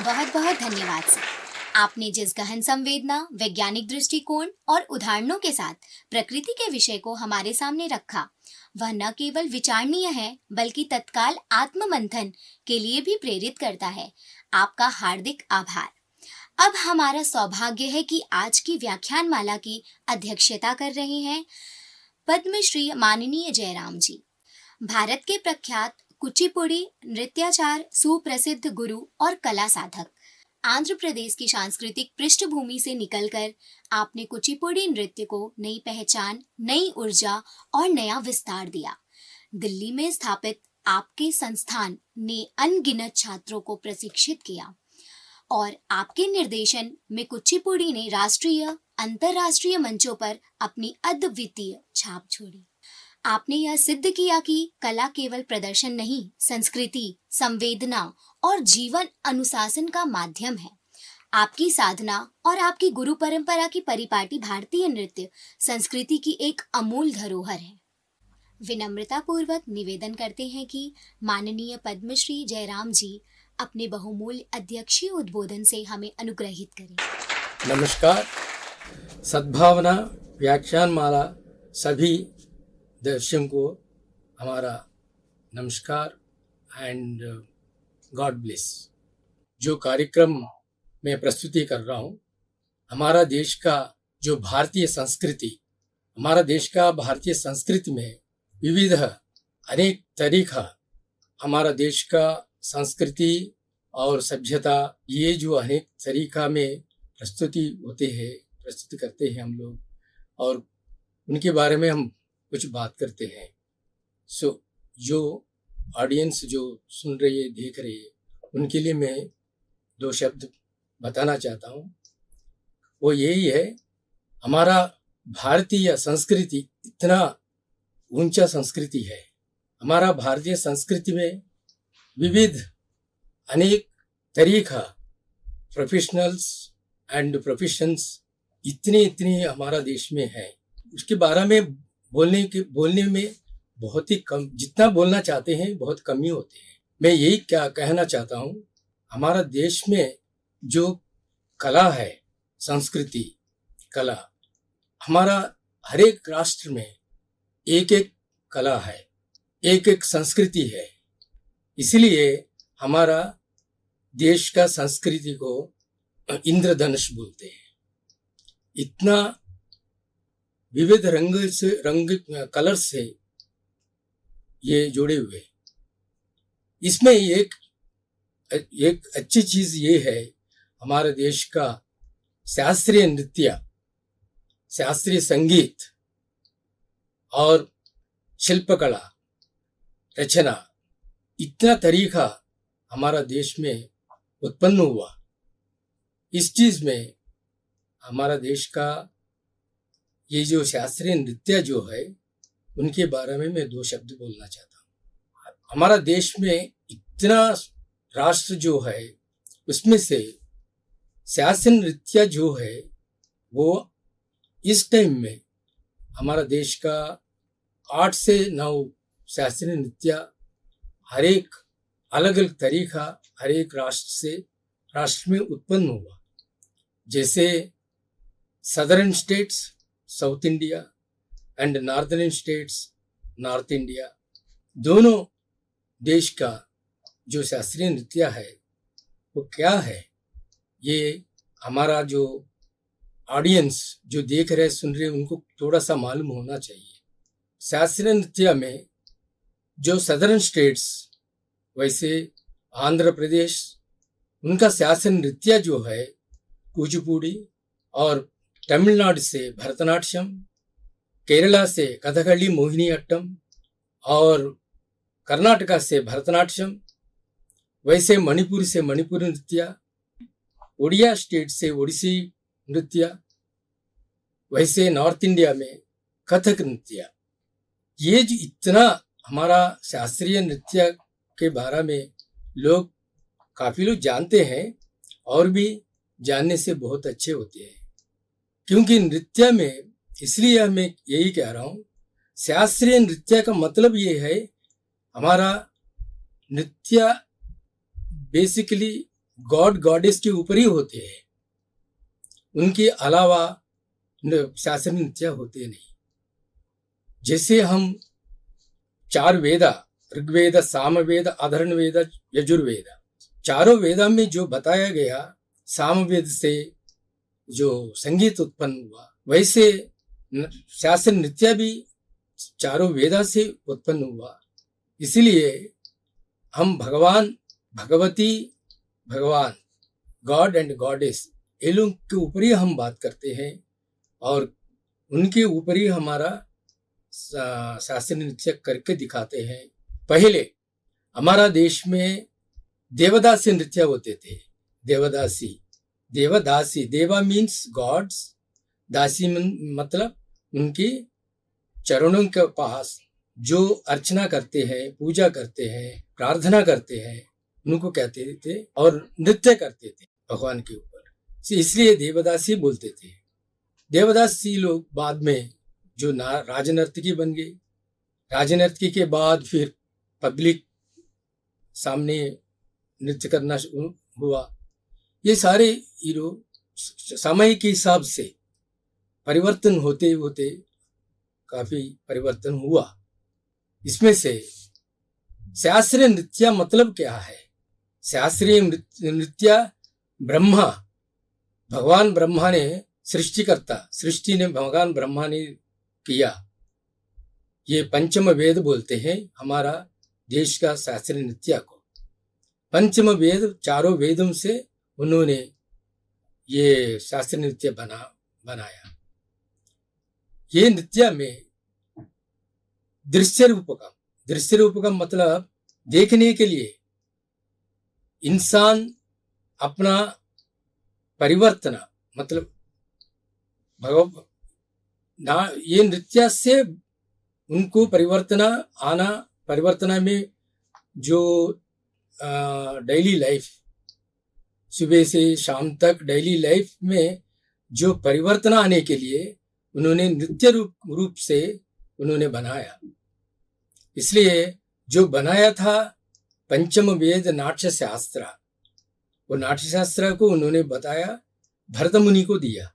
बहुत बहुत धन्यवाद सर। आपने जिस गहन संवेदना, वैज्ञानिक दृष्टिकोण और उदाहरणों के साथ प्रकृति के विषय को हमारे सामने रखा, वह न केवल विचारणीय है बल्कि तत्काल आत्ममंथन के लिए भी प्रेरित करता है। आपका हार्दिक आभार। अब हमारा सौभाग्य है कि आज की व्याख्यान माला की अध्यक्षता कर रहे हैं पद्मश्री माननीय जयराम जी। भारत के प्रख्यात कुचिपुड़ी नृत्याचार, सुप्रसिद्ध गुरु और कला साधक। आंध्र प्रदेश की सांस्कृतिक पृष्ठभूमि से निकलकर आपने कुचिपुड़ी नृत्य को नई पहचान, नई ऊर्जा और नया विस्तार दिया। दिल्ली में स्थापित आपके संस्थान ने अनगिनत छात्रों को प्रशिक्षित किया और आपके निर्देशन में कुचिपुड़ी ने राष्ट्रीय, अंतर्राष्ट्रीय मंचों पर अपनी अद्वितीय छाप छोड़ी। आपने यह सिद्ध किया कि कला केवल प्रदर्शन नहीं, संस्कृति, संवेदना और जीवन अनुशासन का माध्यम है। आपकी साधना और आपकी गुरु परंपरा की परिपाटी भारतीय नृत्य संस्कृति की एक अमूल धरोहर है। विनम्रता पूर्वक निवेदन करते हैं कि माननीय पद्मश्री जयराम जी अपने बहुमूल्य अध्यक्षीय उद्बोधन से हमें अनुग्रहित करें। नमस्कार। सद्भावना व्याख्यान माला सभी दर्शकों को हमारा नमस्कार एंड गॉड ब्लेस। जो कार्यक्रम मैं प्रस्तुति कर रहा हूँ, हमारा देश का जो भारतीय संस्कृति, हमारा देश का भारतीय संस्कृति में विविध अनेक तरीका, हमारा देश का संस्कृति और सभ्यता, ये जो अनेक तरीका में प्रस्तुति होते हैं, प्रस्तुति करते हैं हम लोग, और उनके बारे में हम कुछ बात करते हैं। जो ऑडियंस जो सुन रही है, देख रही है, उनके लिए मैं दो शब्द बताना चाहता हूँ। वो यही है, हमारा भारतीय संस्कृति इतना ऊंचा संस्कृति है। हमारा भारतीय संस्कृति में विविध अनेक तरीका, प्रोफेशनल्स एंड प्रोफेशंस इतने हमारा देश में है। उसके बारे में बोलने में बहुत ही कम, जितना बोलना चाहते हैं बहुत कम ही होते हैं। मैं यही क्या कहना चाहता हूँ, हमारा देश में जो कला है, संस्कृति कला, हमारा हर एक राष्ट्र में एक एक कला है, एक एक संस्कृति है। इसलिए हमारा देश का संस्कृति को इंद्रधनुष बोलते हैं। इतना विविध रंग कलर से ये जुड़े हुए। इसमें एक अच्छी चीज ये है, हमारे देश का शास्त्रीय नृत्य, शास्त्रीय संगीत और शिल्पकला रचना, इतना तरीका हमारा देश में उत्पन्न हुआ। इस चीज में हमारा देश का ये जो शास्त्रीय नृत्य जो है, उनके बारे में मैं दो शब्द बोलना चाहता हूँ। हमारा देश में इतना राष्ट्र जो है उसमें से शास्त्रीय नृत्य जो है वो इस टाइम में हमारा देश का 8 से 9 शास्त्रीय नृत्य हर एक अलग अलग तरीका हर एक राष्ट्र में उत्पन्न हुआ। जैसे southern states south India and northern states north India, दोनों देश का जो शास्त्रीय नृत्य है वो क्या है, ये हमारा जो ऑडियंस जो देख रहे सुन रहे उनको थोड़ा सा मालूम होना चाहिए। शास्त्रीय नृत्य में जो सदर्न स्टेट्स, वैसे आंध्र प्रदेश, उनका शास्त्रीय नृत्य जो है कुचिपुड़ी, और तमिलनाडु से भरतनाट्यम, केरला से कथकली मोहिनी अट्टम, और कर्नाटका से भरतनाट्यम, वैसे मणिपुर से मणिपुरी नृत्य, उड़िया स्टेट से ओडिसी नृत्य, वैसे नॉर्थ इंडिया में कथक नृत्य। ये जो इतना हमारा शास्त्रीय नृत्य के बारे में लोग काफी लोग जानते हैं और भी जानने से बहुत अच्छे होते हैं, क्योंकि नृत्य में, इसलिए मैं यही कह रहा हूँ, शास्त्रीय नृत्य का मतलब ये है हमारा नृत्य बेसिकली गॉड गॉडेस के ऊपर ही होते हैं, उनके अलावा शास्त्रीय नृत्य होते नहीं। जैसे हम 4 वेदा, ऋग्वेद, सामवेद, अथर्वण वेद, यजुर्वेद, चारों वेदा में जो बताया गया, सामवेद से जो संगीत उत्पन्न हुआ, वैसे शास्त्रीय नृत्य भी चारों वेदा से उत्पन्न हुआ। इसलिए हम भगवान, भगवती, भगवान, गॉड एंड गॉडेस, ये लोग के ऊपर ही हम बात करते हैं और उनके ऊपर ही हमारा शास्त्रीय नृत्य करके दिखाते हैं। पहले हमारा देश में देवदासी नृत्य होते थे। देवदासी, देवदासी, देवा मीन्स गॉड्स, दासी मतलब उनके चरणों के पास जो अर्चना करते हैं, पूजा करते हैं, प्रार्थना करते हैं, उनको कहते थे और नृत्य करते थे भगवान के ऊपर, इसलिए देवदासी बोलते थे। देवदासी लोग बाद में जो राजनर्तकी बन गए, राजनर्तकी के बाद फिर पब्लिक सामने नृत्य करना हुआ। ये सारे हीरो समय के हिसाब से परिवर्तन होते होते काफी परिवर्तन हुआ। इसमें से शास्त्रीय नृत्य मतलब क्या है? शास्त्रीय नृत्य ब्रह्मा, भगवान ब्रह्मा ने सृष्टि ने भगवान ब्रह्मा ने किया। ये पंचम वेद बोलते हैं हमारा देश का शास्त्रीय नृत्य को। पंचम वेद, चारों वेदों से उन्होंने ये शास्त्रीय नृत्य बनाया। ये नृत्य में दृश्य रूपकम मतलब देखने के लिए इंसान अपना परिवर्तन, मतलब ये नृत्य से उनको परिवर्तन में जो डेली लाइफ, सुबह से शाम तक डेली लाइफ में जो परिवर्तन आने के लिए उन्होंने नृत्य रूप से उन्होंने बनाया। इसलिए जो बनाया था पंचम वेद नाट्य शास्त्र, वो नाट्य शास्त्र को उन्होंने बताया, भरत मुनि को दिया।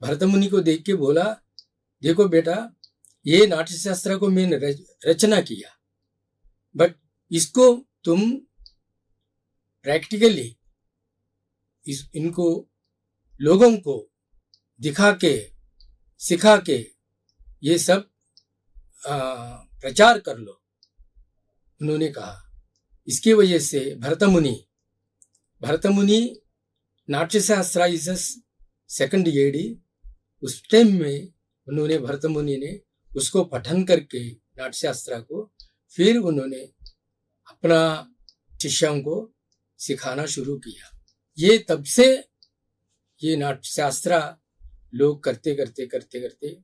भरत मुनि को देख के बोला, देखो बेटा, ये नाट्य शास्त्र को मैंने रचना किया, बट इसको तुम प्रैक्टिकली इनको लोगों को दिखा के, सिखा के ये सब प्रचार कर लो, उन्होंने कहा। इसकी वजह से भरत मुनि नाट्य शास्त्र इज सेकंड एडी, उस टाइम में उन्होंने भरत मुनि ने उसको पठन करके नाट्य शास्त्र को फिर उन्होंने अपना शिष्यों को सिखाना शुरू किया। ये तब से ये नाट्य शास्त्र लोग करते करते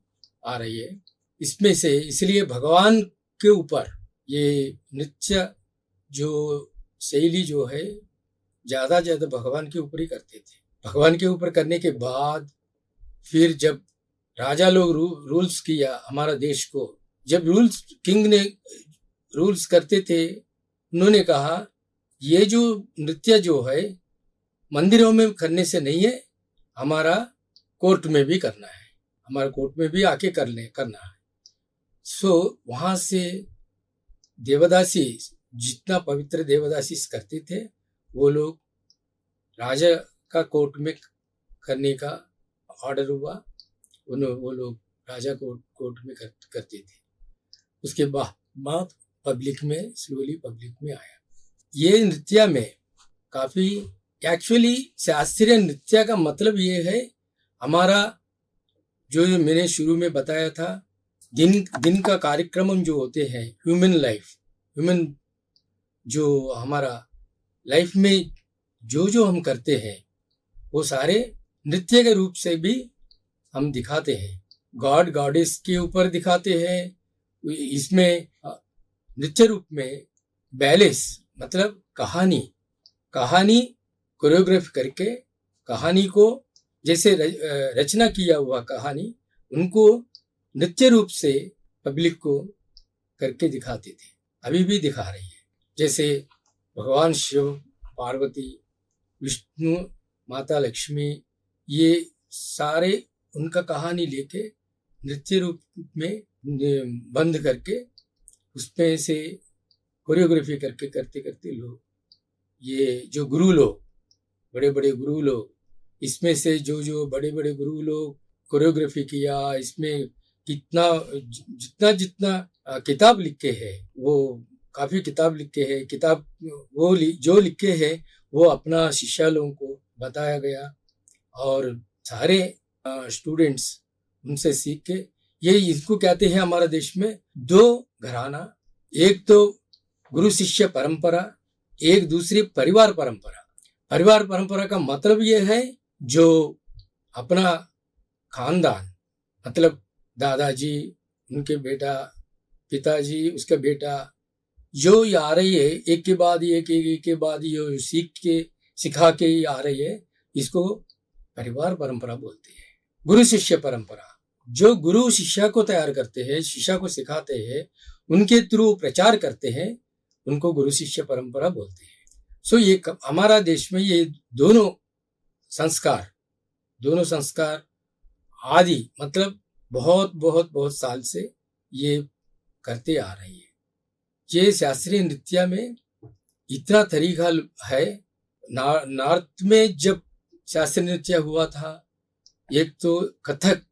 आ रही है। इसमें से इसलिए भगवान के ऊपर ये नृत्य जो शैली जो है ज़्यादा भगवान के ऊपर ही करते थे। भगवान के ऊपर करने के बाद फिर जब राजा लोग रूल्स किया हमारा देश को, जब रूल्स किंग ने रूल्स करते थे, उन्होंने कहा ये जो नृत्य जो है मंदिरों में करने से नहीं है, हमारा कोर्ट में भी करना है, हमारा कोर्ट में भी आके करना है। सो वहाँ से देवदासी, जितना पवित्र देवदासी करते थे, वो लोग राजा का कोर्ट में करने का ऑर्डर हुआ, वो लोग राजा कोर्ट में करते थे। उसके बाद पब्लिक में, स्लोली पब्लिक में आया। ये नृत्य में काफ़ी, एक्चुअली शास्त्रीय नृत्य का मतलब ये है, हमारा जो मैंने शुरू में बताया था, दिन का कार्यक्रम जो होते हैं, ह्यूमन जो हमारा लाइफ में जो हम करते हैं, वो सारे नृत्य के रूप से भी हम दिखाते हैं। गॉड गॉडेस के ऊपर दिखाते हैं। इसमें नृत्य रूप में बैलेस मतलब कहानी कोरियोग्राफी करके, कहानी को जैसे रचना किया हुआ कहानी, उनको नृत्य रूप से पब्लिक को करके दिखाते थे, अभी भी दिखा रही है। जैसे भगवान शिव, पार्वती, विष्णु, माता लक्ष्मी, ये सारे उनका कहानी लेके नृत्य रूप में बंद करके उसमें से कोरियोग्राफी करके करते लोग, ये जो गुरु लोग, बड़े गुरु लोग, इसमें से जो बड़े गुरु लोग कोरियोग्राफी किया, इसमें जितना किताब लिखे हैं, वो काफ़ी किताब लिखे हैं। किताब वो जो लिखे हैं वो अपना शिष्य लोगों को बताया गया, और सारे स्टूडेंट्स उनसे सीख के, ये इसको कहते हैं हमारा देश में दो घराना, एक तो गुरु शिष्य परंपरा, एक दूसरी परिवार परंपरा। परिवार परंपरा का मतलब ये है जो अपना खानदान, मतलब दादाजी, उनके बेटा, पिताजी, उसका बेटा, जो आ रही है एक के बाद ये सिखा के ही आ रही है, इसको परिवार परंपरा बोलते हैं। गुरु शिष्य परंपरा, जो गुरु शिष्य को तैयार करते हैं, शिष्य को सिखाते हैं, उनके थ्रू प्रचार करते हैं, उनको गुरु शिष्य परंपरा बोलते हैं। सो ये हमारा देश में ये दोनों संस्कार आदि मतलब बहुत साल से ये करते आ रही है। ये शास्त्रीय नृत्य में इतना तरीका है। नॉर्थ में जब शास्त्रीय नृत्य हुआ था, एक तो कथक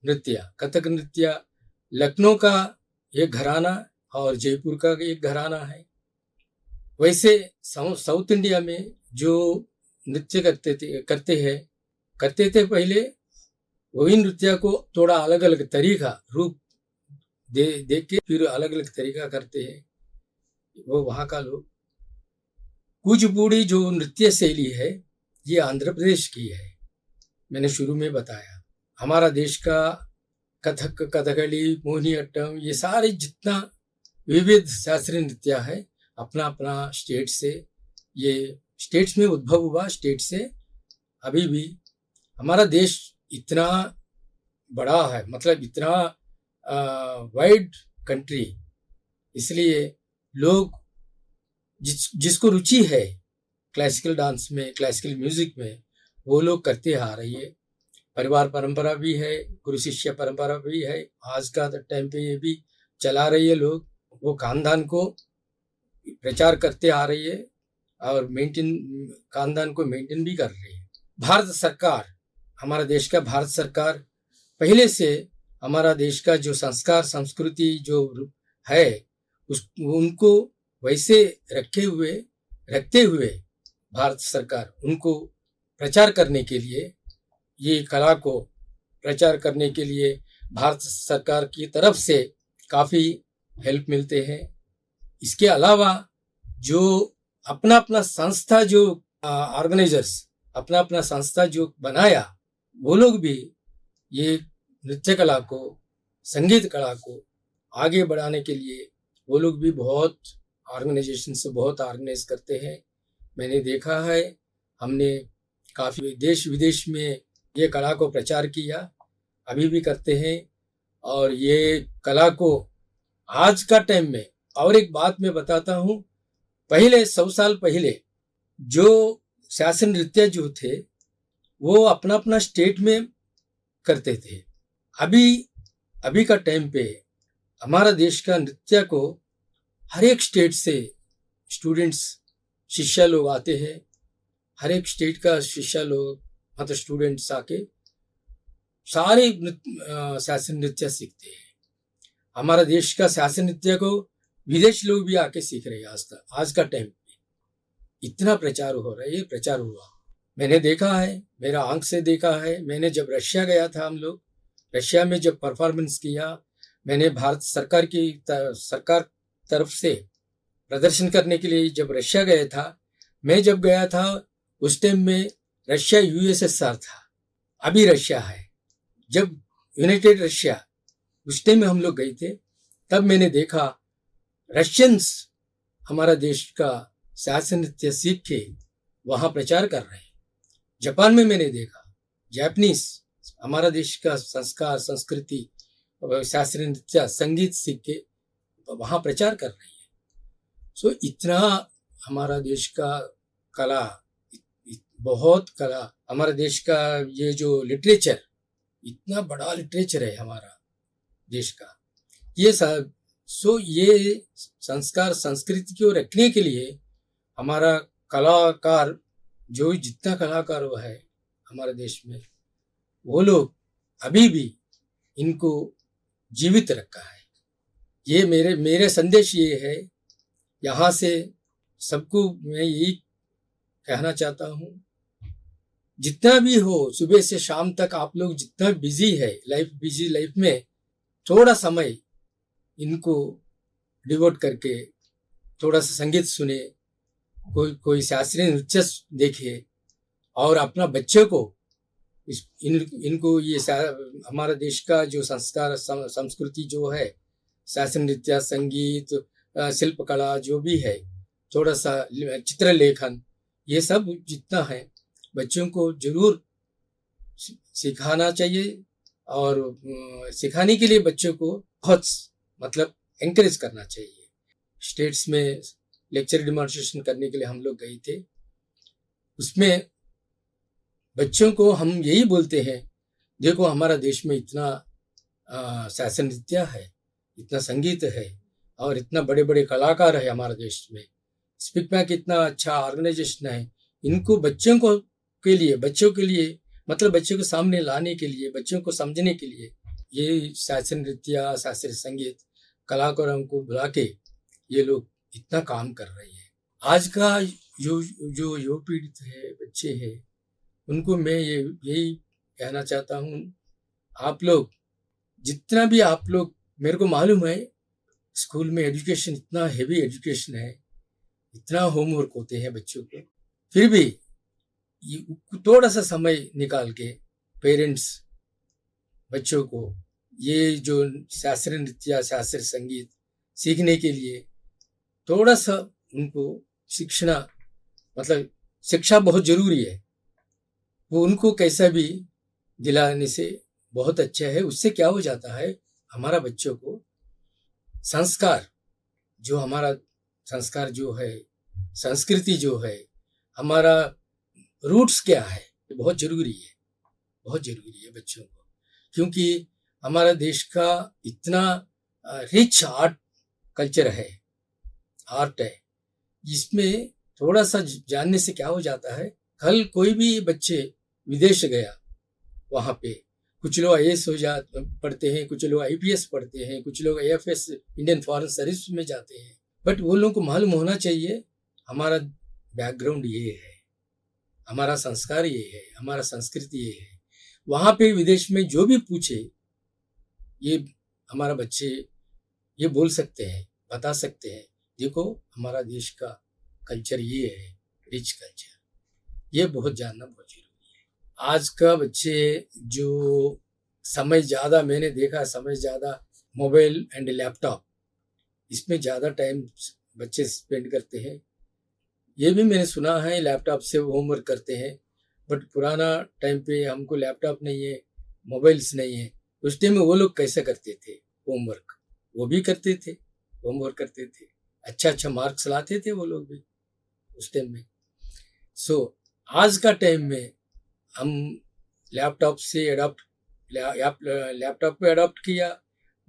नृत्य लखनऊ का एक घराना और जयपुर का एक घराना है। वैसे साउथ इंडिया में जो नृत्य करते थे पहले, वही नृत्य को थोड़ा अलग अलग तरीका रूप दे के फिर अलग अलग तरीका करते हैं वो वहाँ का लोग। कुचिपुड़ी जो नृत्य शैली है, ये आंध्र प्रदेश की है। मैंने शुरू में बताया हमारा देश का कथक, कथकली, मोहिनीअट्टम, ये सारे जितना विविध शास्त्रीय नृत्य है, अपना अपना स्टेट से, ये स्टेट्स में उद्भव हुआ, स्टेट से अभी भी हमारा देश इतना बड़ा है, मतलब इतना वाइड कंट्री, इसलिए लोग जिसको रुचि है क्लासिकल डांस में, क्लासिकल म्यूजिक में, वो लोग करते आ रही है। परिवार परंपरा भी है, गुरु शिष्य परंपरा भी है। आज का टाइम पे ये भी चला रही है, लोग वो खानदान को प्रचार करते आ रही है और खानदान को मेंटेन भी कर रही है। भारत सरकार, हमारा देश का भारत सरकार पहले से हमारा देश का जो संस्कार संस्कृति जो है उनको वैसे रखते हुए भारत सरकार उनको प्रचार करने के लिए, ये कला को प्रचार करने के लिए भारत सरकार की तरफ से काफ़ी हेल्प मिलते हैं। इसके अलावा जो अपना संस्था, जो ऑर्गेनाइजर्स अपना संस्था जो बनाया, वो लोग भी ये नृत्य कला को, संगीत कला को आगे बढ़ाने के लिए वो लोग भी बहुत ऑर्गेनाइजेशन से बहुत ऑर्गेनाइज करते हैं। मैंने देखा है, हमने काफ़ी देश विदेश में ये कला को प्रचार किया, अभी भी करते हैं। और ये कला को आज का टाइम में, और एक बात मैं बताता हूँ, पहले 100 साल पहले जो शास्त्रीय नृत्य जो थे वो अपना अपना स्टेट में करते थे। अभी का टाइम पे हमारा देश का नृत्य को हर एक स्टेट से स्टूडेंट्स, शिष्य लोग आते हैं। हर एक स्टेट का शिष्य लोग, मतलब स्टूडेंट्स आके सारे शास्त्रीय नृत्य सीखते हैं। हमारा देश का शास्त्रीय नृत्य को विदेश लोग भी आके सीख रहे हैं। आज का टाइम पे इतना प्रचार हो रहा है, ये प्रचार हुआ मैंने देखा है, मेरा आंख से देखा है। मैंने जब रशिया गया था, हम लोग रशिया में जब परफॉर्मेंस किया, मैंने भारत सरकार तरफ से प्रदर्शन करने के लिए जब रशिया गया था, मैं जब गया था उस टाइम में रशिया यूएसएसआर था, अभी रशिया है। जब यूनाइटेड रशिया, उस टाइम में हम लोग गए थे, तब मैंने देखा रशियंस हमारा देश का शास्त्रीय नृत्य सीख के वहाँ प्रचार कर रहे हैं। जापान में मैंने देखा जापानीज हमारा देश का संस्कार, संस्कृति, शास्त्रीय नृत्य, संगीत सीख के वहाँ प्रचार कर रही है। सो इतना हमारा देश का कला, बहुत कला, हमारा देश का ये जो लिटरेचर, इतना बड़ा लिटरेचर है हमारा देश का, ये सब। सो ये संस्कार, संस्कृति को रखने के लिए हमारा कलाकार, जो जितना कलाकार वो है हमारे देश में, वो लोग अभी भी इनको जीवित रखा है। ये मेरे संदेश ये है, यहाँ से सबको मैं यही कहना चाहता हूँ, जितना भी हो, सुबह से शाम तक आप लोग जितना बिजी है बिजी लाइफ में, थोड़ा समय इनको डिवोट करके थोड़ा सा संगीत सुने, कोई शास्त्रीय नृत्य देखे, और अपना बच्चे को इनको ये हमारा देश का जो संस्कार, संस्कृति जो है, शास्त्रीय नृत्य, संगीत, शिल्पकला जो भी है, थोड़ा सा चित्रलेखन, ये सब जितना है बच्चों को जरूर सिखाना चाहिए। और सिखाने के लिए बच्चों को बहुत मतलब एनकरेज करना चाहिए। स्टेट्स में लेक्चर डेमोन्स्ट्रेशन करने के लिए हम लोग गए थे, उसमें बच्चों को हम यही बोलते हैं, देखो हमारा देश में इतना शास्त्रीय नृत्य है, इतना संगीत है, और इतना बड़े बड़े कलाकार है हमारे देश में। स्पीक बैक इतना अच्छा ऑर्गेनाइजेशन है। इनको बच्चों के लिए मतलब बच्चों को सामने लाने के लिए, बच्चों को समझने के लिए ये शास्त्रीय नृत्य, शास्त्रीय संगीत कलाकारों को बुला के ये लोग इतना काम कर रहे हैं। आज का जो युवा पीढ़ी है, बच्चे हैं, उनको मैं यही कहना चाहता हूँ, आप लोग जितना भी आप लोग, मेरे को मालूम है स्कूल में एजुकेशन इतना हेवी एजुकेशन है, इतना होमवर्क होते हैं बच्चों को, फिर भी थोड़ा सा समय निकाल के पेरेंट्स बच्चों को ये जो शास्त्रीय नृत्य, शास्त्रीय संगीत सीखने के लिए थोड़ा सा उनको शिक्षा बहुत जरूरी है। वो उनको कैसा भी दिलाने से बहुत अच्छा है। उससे क्या हो जाता है, हमारा बच्चों को हमारा संस्कार जो है, संस्कृति जो है, हमारा रूट्स क्या है, बहुत जरूरी है बच्चों को। क्योंकि हमारा देश का इतना रिच कल्चर है, आर्ट है, जिसमें थोड़ा सा जानने से क्या हो जाता है, कल कोई भी बच्चे विदेश गया, वहाँ पे कुछ लोग IAS पढ़ते हैं, कुछ लोग IPS पढ़ते हैं, कुछ लोग AFS इंडियन फॉरेन सर्विस में जाते हैं, बट वो लोगों को मालूम होना चाहिए हमारा बैकग्राउंड ये है, हमारा संस्कार ये है, हमारा संस्कृति ये है। वहाँ पे विदेश में जो भी पूछे, ये हमारा बच्चे ये बोल सकते हैं, बता सकते हैं, देखो हमारा देश का कल्चर ये है, रिच कल्चर, ये बहुत जानना बहुत जरूरी है। आज का बच्चे जो समय ज़्यादा, मैंने देखा समय ज़्यादा मोबाइल एंड लैपटॉप, इसमें ज़्यादा टाइम बच्चे स्पेंड करते हैं। ये भी मैंने सुना है लैपटॉप से होमवर्क करते हैं, बट पुराना टाइम पे हमको लैपटॉप नहीं है, मोबाइल्स नहीं है, उस टाइम में वो लोग कैसे करते थे होमवर्क? वो भी करते थे, होमवर्क करते थे, अच्छा अच्छा मार्क्स लाते थे वो लोग भी उस टाइम में। सो आज का टाइम में हम लैपटॉप से अडॉप्ट लैपटॉप पे अडॉप्ट किया,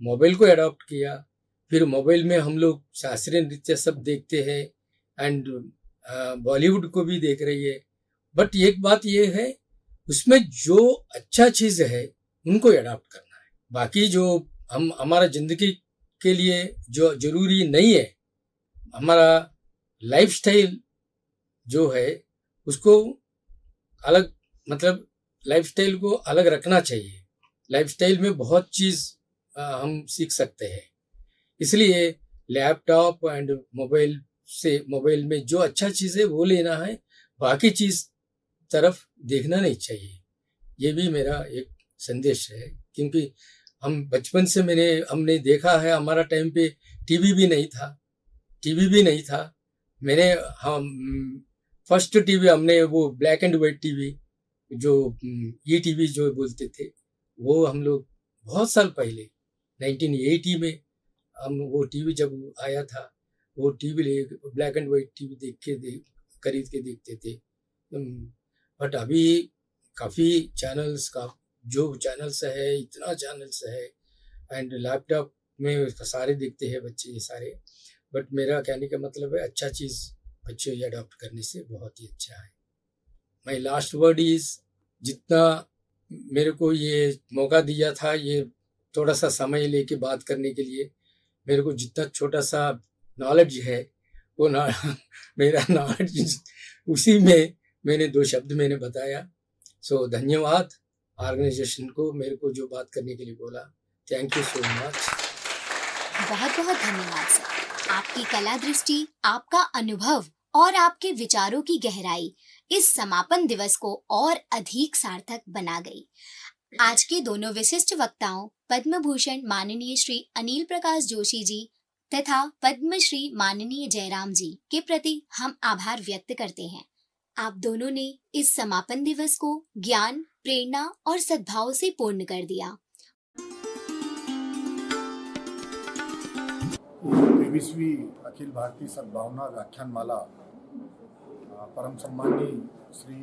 मोबाइल को अडॉप्ट किया, फिर मोबाइल में हम लोग शास्त्रीय नृत्य सब देखते हैं एंड बॉलीवुड को भी देख रही है। बट एक बात ये है, उसमें जो अच्छा चीज़ है उनको अडॉप्ट करना है। बाकी जो हमारा ज़िंदगी के लिए जो ज़रूरी नहीं है, हमारा लाइफस्टाइल जो है उसको अलग, मतलब लाइफस्टाइल को अलग रखना चाहिए। लाइफस्टाइल में बहुत चीज़ हम सीख सकते हैं। इसलिए लैपटॉप एंड मोबाइल में जो अच्छा चीज़ है वो लेना है, बाकी चीज़ तरफ देखना नहीं चाहिए। ये भी मेरा एक संदेश है, क्योंकि हम बचपन से हमने देखा है, हमारा टाइम पे टीवी भी नहीं था। हम फर्स्ट टीवी हमने वो ब्लैक एंड वाइट टीवी जो ई टीवी जो बोलते थे, वो हम लोग बहुत साल पहले 1980 में हम वो टीवी जब आया था, वो TV black and white TV खरीद के देखते थे। बट अभी काफ़ी चैनल्स का जो चैनल्स है, इतना चैनल्स है, एंड लैपटॉप में सारे देखते हैं बच्चे ये सारे। बट मेरा कहने का मतलब है, अच्छा चीज़ बच्चों ये अडॉप्ट करने से बहुत ही अच्छा है। माई लास्ट वर्ड इज़, जितना मेरे को ये मौका दिया था, ये थोड़ा सा समय लेके बात करने के लिए, मेरे को जितना छोटा सा नॉलेज है वो मेरा नॉलेज उसी में मैंने 2 शब्द मैंने बताया। सो धन्यवाद ऑर्गेनाइजेशन को, मेरे को जो बात करने के लिए बोला। Thank you so much. बहुत बहुत धन्यवाद सर। आपकी कला दृष्टि, आपका अनुभव और आपके विचारों की गहराई इस समापन दिवस को और अधिक सार्थक बना गई। आज के दोनों विशिष्ट वक्ताओं पद्म भूषण माननीय श्री अनिल प्रकाश जोशी जी तथा पद्मश्री माननीय जयराम जी के प्रति हम आभार व्यक्त करते हैं। आप दोनों ने इस समापन दिवस को ज्ञान, प्रेरणा और सद्भाव से पूर्ण कर दिया। 23वीं अखिल भारतीय सद्भावना व्याख्यानमाला परम सम्मानीय श्री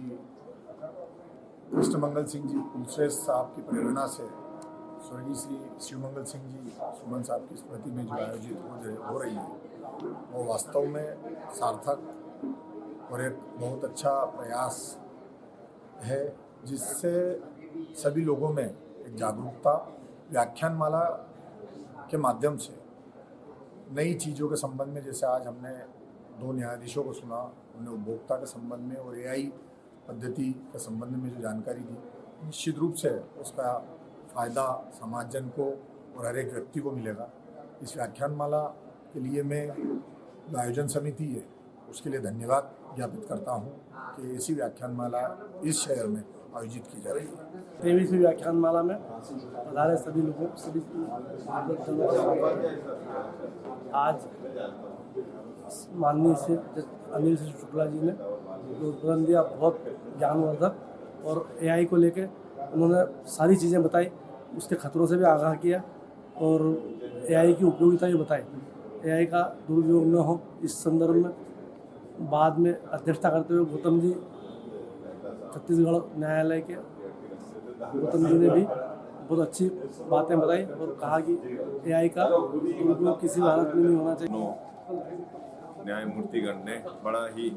कृष्णमंगल सिंह जी कुलश्रेष्ठ साहब की प्रेरणा से स्वर्गीय श्री शिवमंगल सिंह जी सुमन साहब की स्मृति में जो आयोजित हो रही है, वो वास्तव में सार्थक और एक बहुत अच्छा प्रयास है, जिससे सभी लोगों में एक जागरूकता, व्याख्यानमाला के माध्यम से नई चीज़ों के संबंध में, जैसे आज हमने 2 न्यायाधीशों को सुना, उन्हें उपभोक्ता के संबंध में और एआई पद्धति के संबंध में जो जानकारी दी, निश्चित रूप से उसका फ़ायदा समाज जन को और हर एक व्यक्ति को मिलेगा। इस व्याख्यानमाला के लिए मैं जो आयोजन समिति है उसके लिए धन्यवाद ज्ञापित करता हूँ कि ऐसी व्याख्यानमाला इस शहर में आयोजित की जा रही है। 23वीं व्याख्यानमाला में पधारे सभी लोगों सभी आज माननीय श्री अनिल शुक्ला जी ने जो उद्बोधन दिया, बहुत ज्ञानवर्धक, और एआई को लेके उन्होंने सारी चीज़ें बताई, उसके खतरों से भी आगाह किया और एआई की उपयोगिता भी बताई। एआई का दुरुपयोग न हो इस संदर्भ में बाद में अध्यक्षता करते हुए गौतम जी, छत्तीसगढ़ न्यायालय के गौतम जी ने भी बहुत अच्छी बातें बताई और कहा कि एआई का दुरुपयोग किसी भी हालत में नहीं होना चाहिए। न्यायमूर्तिगण ने बड़ा ही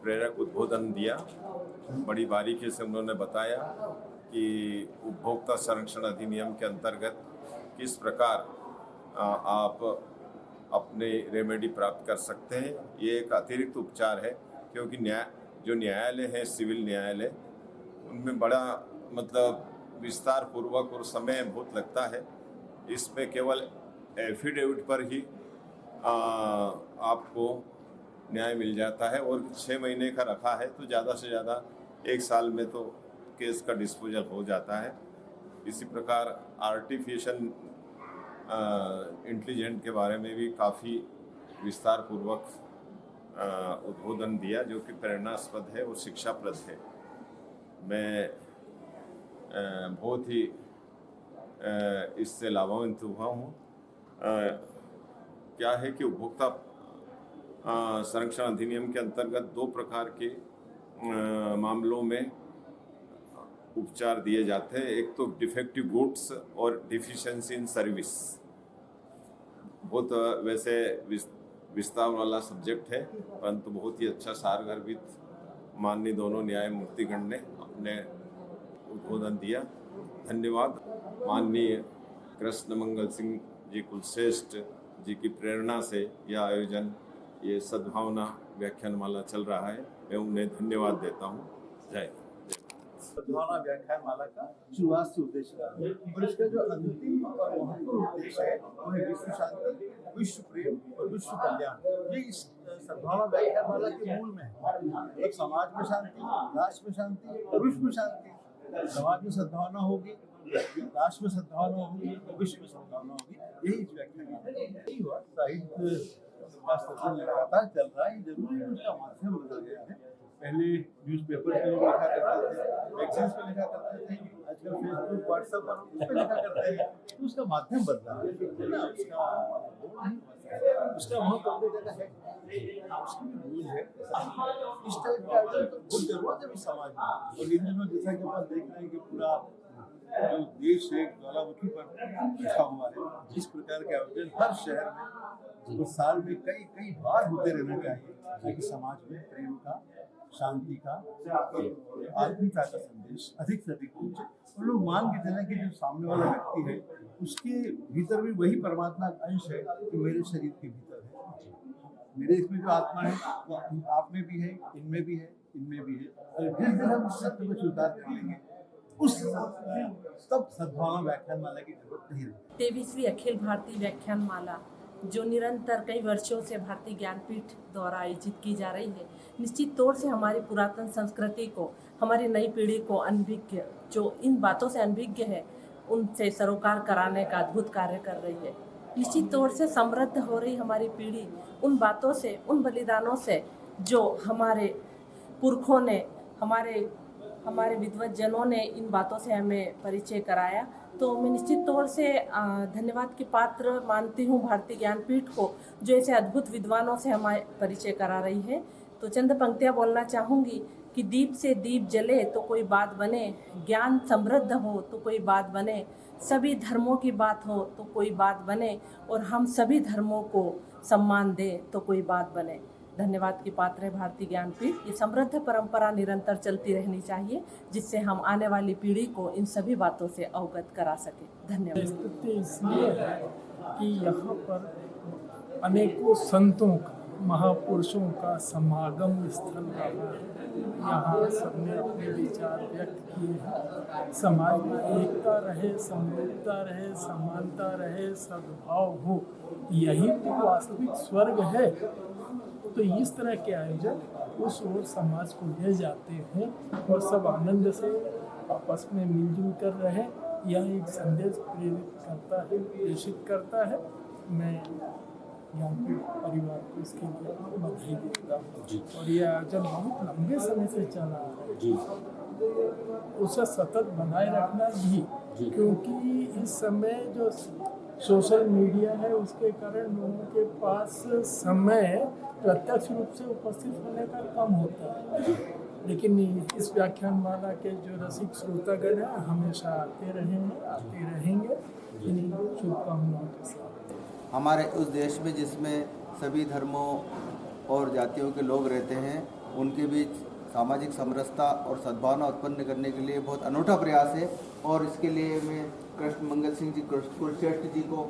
प्रेरक उद्बोधन दिया। बड़ी बारीकी से उन्होंने बताया कि उपभोक्ता संरक्षण अधिनियम के अंतर्गत किस प्रकार आप अपने रेमेडी प्राप्त कर सकते हैं। ये एक अतिरिक्त उपचार है, क्योंकि जो न्यायालय है, सिविल न्यायालय, उनमें बड़ा विस्तार पूर्वक और समय बहुत लगता है। इसमें केवल एफिडेविट पर ही आपको न्याय मिल जाता है और 6 महीने का रखा है तो ज़्यादा से ज़्यादा 1 साल में तो केस का डिस्पोजल हो जाता है। इसी प्रकार आर्टिफिशियल इंटेलिजेंट के बारे में भी काफ़ी विस्तार पूर्वक उद्बोधन दिया जो कि प्रेरणास्पद है और शिक्षाप्रद है। मैं बहुत ही इससे लाभान्वित हुआ हूँ। क्या है कि उपभोक्ता संरक्षण अधिनियम के अंतर्गत 2 प्रकार के मामलों में उपचार दिए जाते हैं। एक तो डिफेक्टिव गुड्स और डिफिशिएंसी इन सर्विस। बहुत वैसे विस्तार वाला सब्जेक्ट है, परंतु बहुत ही अच्छा सारगर्भित माननीय दोनों न्यायमूर्तिगण ने अपने उद्बोधन दिया। धन्यवाद। माननीय कृष्ण मंगल सिंह जी कुलश्रेष्ठ जी की प्रेरणा से यह आयोजन, ये सद्भावना व्याख्यानमाला चल रहा है। मैं उन्हें धन्यवाद देता हूँ। जय सद्भावना व्याख्यानमाला का शुरुआत से उद्देश्य है और इसका जो अंतिम और महत्वपूर्ण उद्देश्य है वो है विश्व शांति, विश्व प्रेम और विश्व कल्याण। ये इस सद्भावना व्याख्यानमाला के मूल में है। एक समाज में शांति, राष्ट्र में शांति और विश्व में शांति। समाज में सद्भावना होगी, राष्ट्र में सद्भावना होगी, विश्व में सद्भावना होगी। यही इस व्याख्यान हुआ। साहित्य का सत्र लगातार चल रहा है। जरूरी है उसका माध्यम बदल गया है। पहले न्यूज़पेपर पे लोग लिखा करते थे, मैगजीन्स पे लिखा करते थे, आजकल फेसबुक, व्हाट्सएप पर उस पे लिखा करते हैं। तो उसका माध्यम बदला है ना, उसका महत्व अपनी जगह है, उसकी भी भूल है। इस टाइप का आयोजन तो बहुत जरूरत है समाज में। और इन दिनों जैसा कि अपन देख रहे हैं कि पूरा जो देश है ज्वालामुखी पर बैठा हुआ है, इस प्रकार के आयोजन हर शहर में और साल में कई बार होते रहना चाहिए, ताकि समाज में प्रेम का, शांति का, आत्मीयता का संदेश अधिक से अधिक पहुंचे और लोग मान के चलें कि जो सामने वाला व्यक्ति है उसके भीतर भी वही परमात्मा का अंश है कि मेरे शरीर के भीतर है। मेरे इसमें जो आत्मा है वो आप में भी है, इनमें भी है, इनमें भी है। और जिस दिन हम इस सत्य को स्वीकार कर लेंगे उस तब सद्भावना व्याख्यानमाला की जरूरत नहीं रहेगी। 23वीं अखिल भारतीय व्याख्यानमाला जो निरंतर कई वर्षों से भारतीय ज्ञानपीठ द्वारा आयोजित की जा रही है, निश्चित तौर से हमारी पुरातन संस्कृति को, हमारी नई पीढ़ी को अनभिज्ञ, जो इन बातों से अनभिज्ञ है, उनसे सरोकार कराने का अद्भुत कार्य कर रही है। निश्चित तौर से समृद्ध हो रही हमारी पीढ़ी उन बातों से, उन बलिदानों से जो हमारे पुरखों ने, हमारे विद्वज्जनों ने इन बातों से हमें परिचय कराया। तो मैं निश्चित तौर से धन्यवाद के पात्र मानती हूँ भारतीय ज्ञानपीठ को, जो ऐसे अद्भुत विद्वानों से हमारे परिचय करा रही है। तो चंद पंक्तियाँ बोलना चाहूँगी कि दीप से दीप जले तो कोई बात बने, ज्ञान समृद्ध हो तो कोई बात बने, सभी धर्मों की बात हो तो कोई बात बने, और हम सभी धर्मों को सम्मान दें तो कोई बात बने। धन्यवाद की पात्र है भारतीय ज्ञानपीठ। ये समृद्ध परंपरा निरंतर चलती रहनी चाहिए, जिससे हम आने वाली पीढ़ी को इन सभी बातों से अवगत करा सके। धन्यवाद। स्थिति इसलिए है कि यहाँ पर अनेकों संतों का, महापुरुषों का समागम स्थल रहा है। यहाँ सबने अपने विचार व्यक्त किए हैं। समाज में एकता रहे, समरूपता रहे, समानता रहे, सद्भाव हो, यही तो वास्तविक स्वर्ग है। तो इस तरह के आयोजन उस ओर समाज को ले जाते हैं और सब आनंद से आपस में मिलजुल कर रहे। यह एक संदेश प्रेरित करता है, प्रेषित करता है। मैं यहाँ पे परिवार को इसके लिए बधाई देता हूँ। और यह आयोजन बहुत लंबे समय से चला है, उसे सतत बनाए रखना भी, क्योंकि इस समय जो सोशल मीडिया है उसके कारण लोगों के पास समय प्रत्यक्ष रूप से उपस्थित होने का कम होता है। लेकिन इस व्याख्यानमाला के जो रसिक श्रोतागण हैं हमेशा आते रहेंगे इन्हीं शुभकामनाओं के साथ। हमारे उस देश में जिसमें सभी धर्मों और जातियों के लोग रहते हैं, उनके बीच सामाजिक समरसता और सद्भावना उत्पन्न करने के लिए बहुत अनूठा प्रयास है। और इसके लिए मैं कृष्ण मंगल सिंह जी कुलश्रेष्ठ जी को,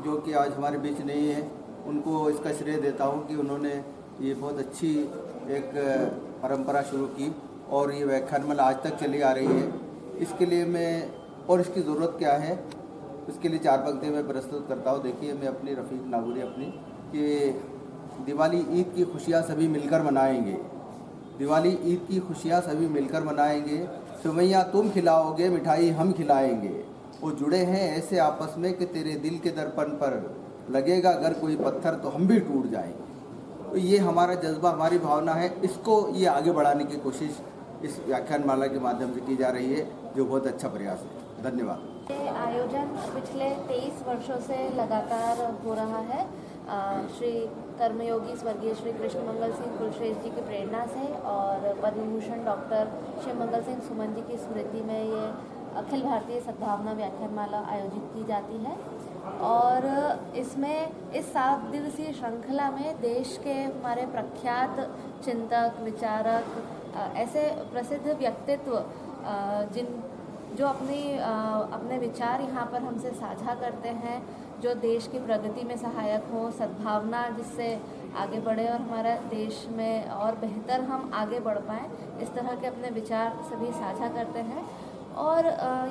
जो कि आज हमारे बीच नहीं है, उनको इसका श्रेय देता हूँ कि उन्होंने ये बहुत अच्छी एक परंपरा शुरू की और ये व्याख्यानमाला आज तक चली आ रही है। इसके लिए मैं, और इसकी ज़रूरत क्या है, इसके लिए 4 पंक्तियाँ मैं प्रस्तुत करता हूँ। देखिए, मैं अपनी रफ़ीक नागुरी अपनी कि दिवाली ईद की खुशियाँ सभी मिलकर मनाएंगे, दिवाली ईद की खुशियाँ सभी मिलकर मनाएंगे, सेवइयाँ तुम खिलाओगे, मिठाई हम खिलाएंगे, वो जुड़े हैं ऐसे आपस में कि तेरे दिल के दर्पण पर लगेगा अगर कोई पत्थर तो हम भी टूट जाएं। तो ये हमारा जज्बा, हमारी भावना है, इसको ये आगे बढ़ाने की कोशिश इस व्याख्यानमाला के माध्यम से की जा रही है, जो बहुत अच्छा प्रयास है। धन्यवाद। ये आयोजन पिछले 23 वर्षों से लगातार हो रहा है। श्री कर्मयोगी स्वर्गीय श्री कृष्णमंगल सिंह कुलश्रेष्ठ जी की प्रेरणा से और पद्म भूषण डॉक्टर शिवमंगल सिंह सुमन जी की स्मृति में ये अखिल भारतीय सद्भावना व्याख्यानमाला आयोजित की जाती है। और इसमें इस 7 दिवसीय श्रृंखला में देश के हमारे प्रख्यात चिंतक, विचारक, ऐसे प्रसिद्ध व्यक्तित्व जो अपने विचार यहाँ पर हमसे साझा करते हैं, जो देश की प्रगति में सहायक हो, सद्भावना जिससे आगे बढ़े और हमारा देश में और बेहतर हम आगे बढ़ पाएँ, इस तरह के अपने विचार सभी साझा करते हैं। और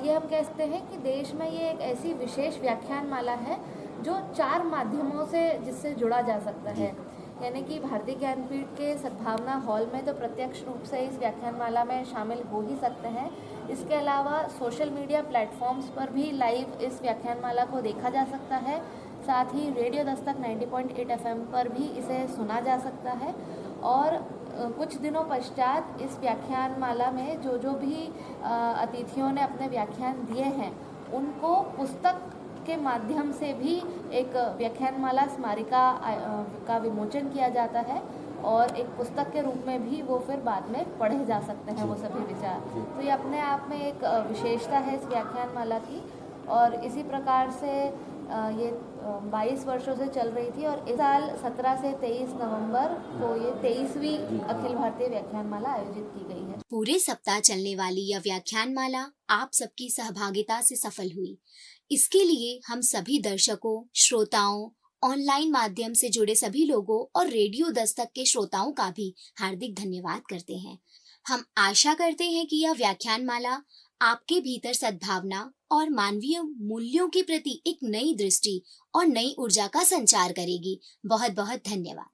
ये हम कह सकते हैं कि देश में ये एक ऐसी विशेष व्याख्यानमाला है जो 4 माध्यमों से जिससे जुड़ा जा सकता है। यानी कि भारतीय ज्ञानपीठ के सद्भावना हॉल में तो प्रत्यक्ष रूप से इस व्याख्यानमाला में शामिल हो ही सकते हैं। इसके अलावा सोशल मीडिया प्लेटफॉर्म्स पर भी लाइव इस व्याख्यानमाला को देखा जा सकता है। साथ ही रेडियो दस्तक 90.8 FM पर भी इसे सुना जा सकता है। और कुछ दिनों पश्चात इस व्याख्यानमाला में जो भी अतिथियों ने अपने व्याख्यान दिए हैं, उनको पुस्तक के माध्यम से भी एक व्याख्यानमाला स्मारिका का विमोचन किया जाता है और एक पुस्तक के रूप में भी वो फिर बाद में पढ़े जा सकते हैं वो सभी विचार। तो ये अपने आप में एक विशेषता है इस व्याख्यानमाला की। और इसी प्रकार से ये 22 वर्षों से चल रही थी और इस साल 17 से 23 नवंबर को ये 23वीं अखिल भारतीय व्याख्यानमाला आयोजित की गई है। पूरे सप्ताह चलने वाली यह व्याख्यानमाला आप सबकी सहभागिता से सफल हुई। इसके लिए हम सभी दर्शकों, श्रोताओं, ऑनलाइन माध्यम से जुड़े सभी लोगों और रेडियो दस्तक के श्रोताओं का भी हार्दिक धन्यवाद करते हैं। हम आशा करते हैं कि यह व्याख्यानमाला आपके भीतर सद्भावना और मानवीय मूल्यों के प्रति एक नई दृष्टि और नई ऊर्जा का संचार करेगी। बहुत बहुत धन्यवाद।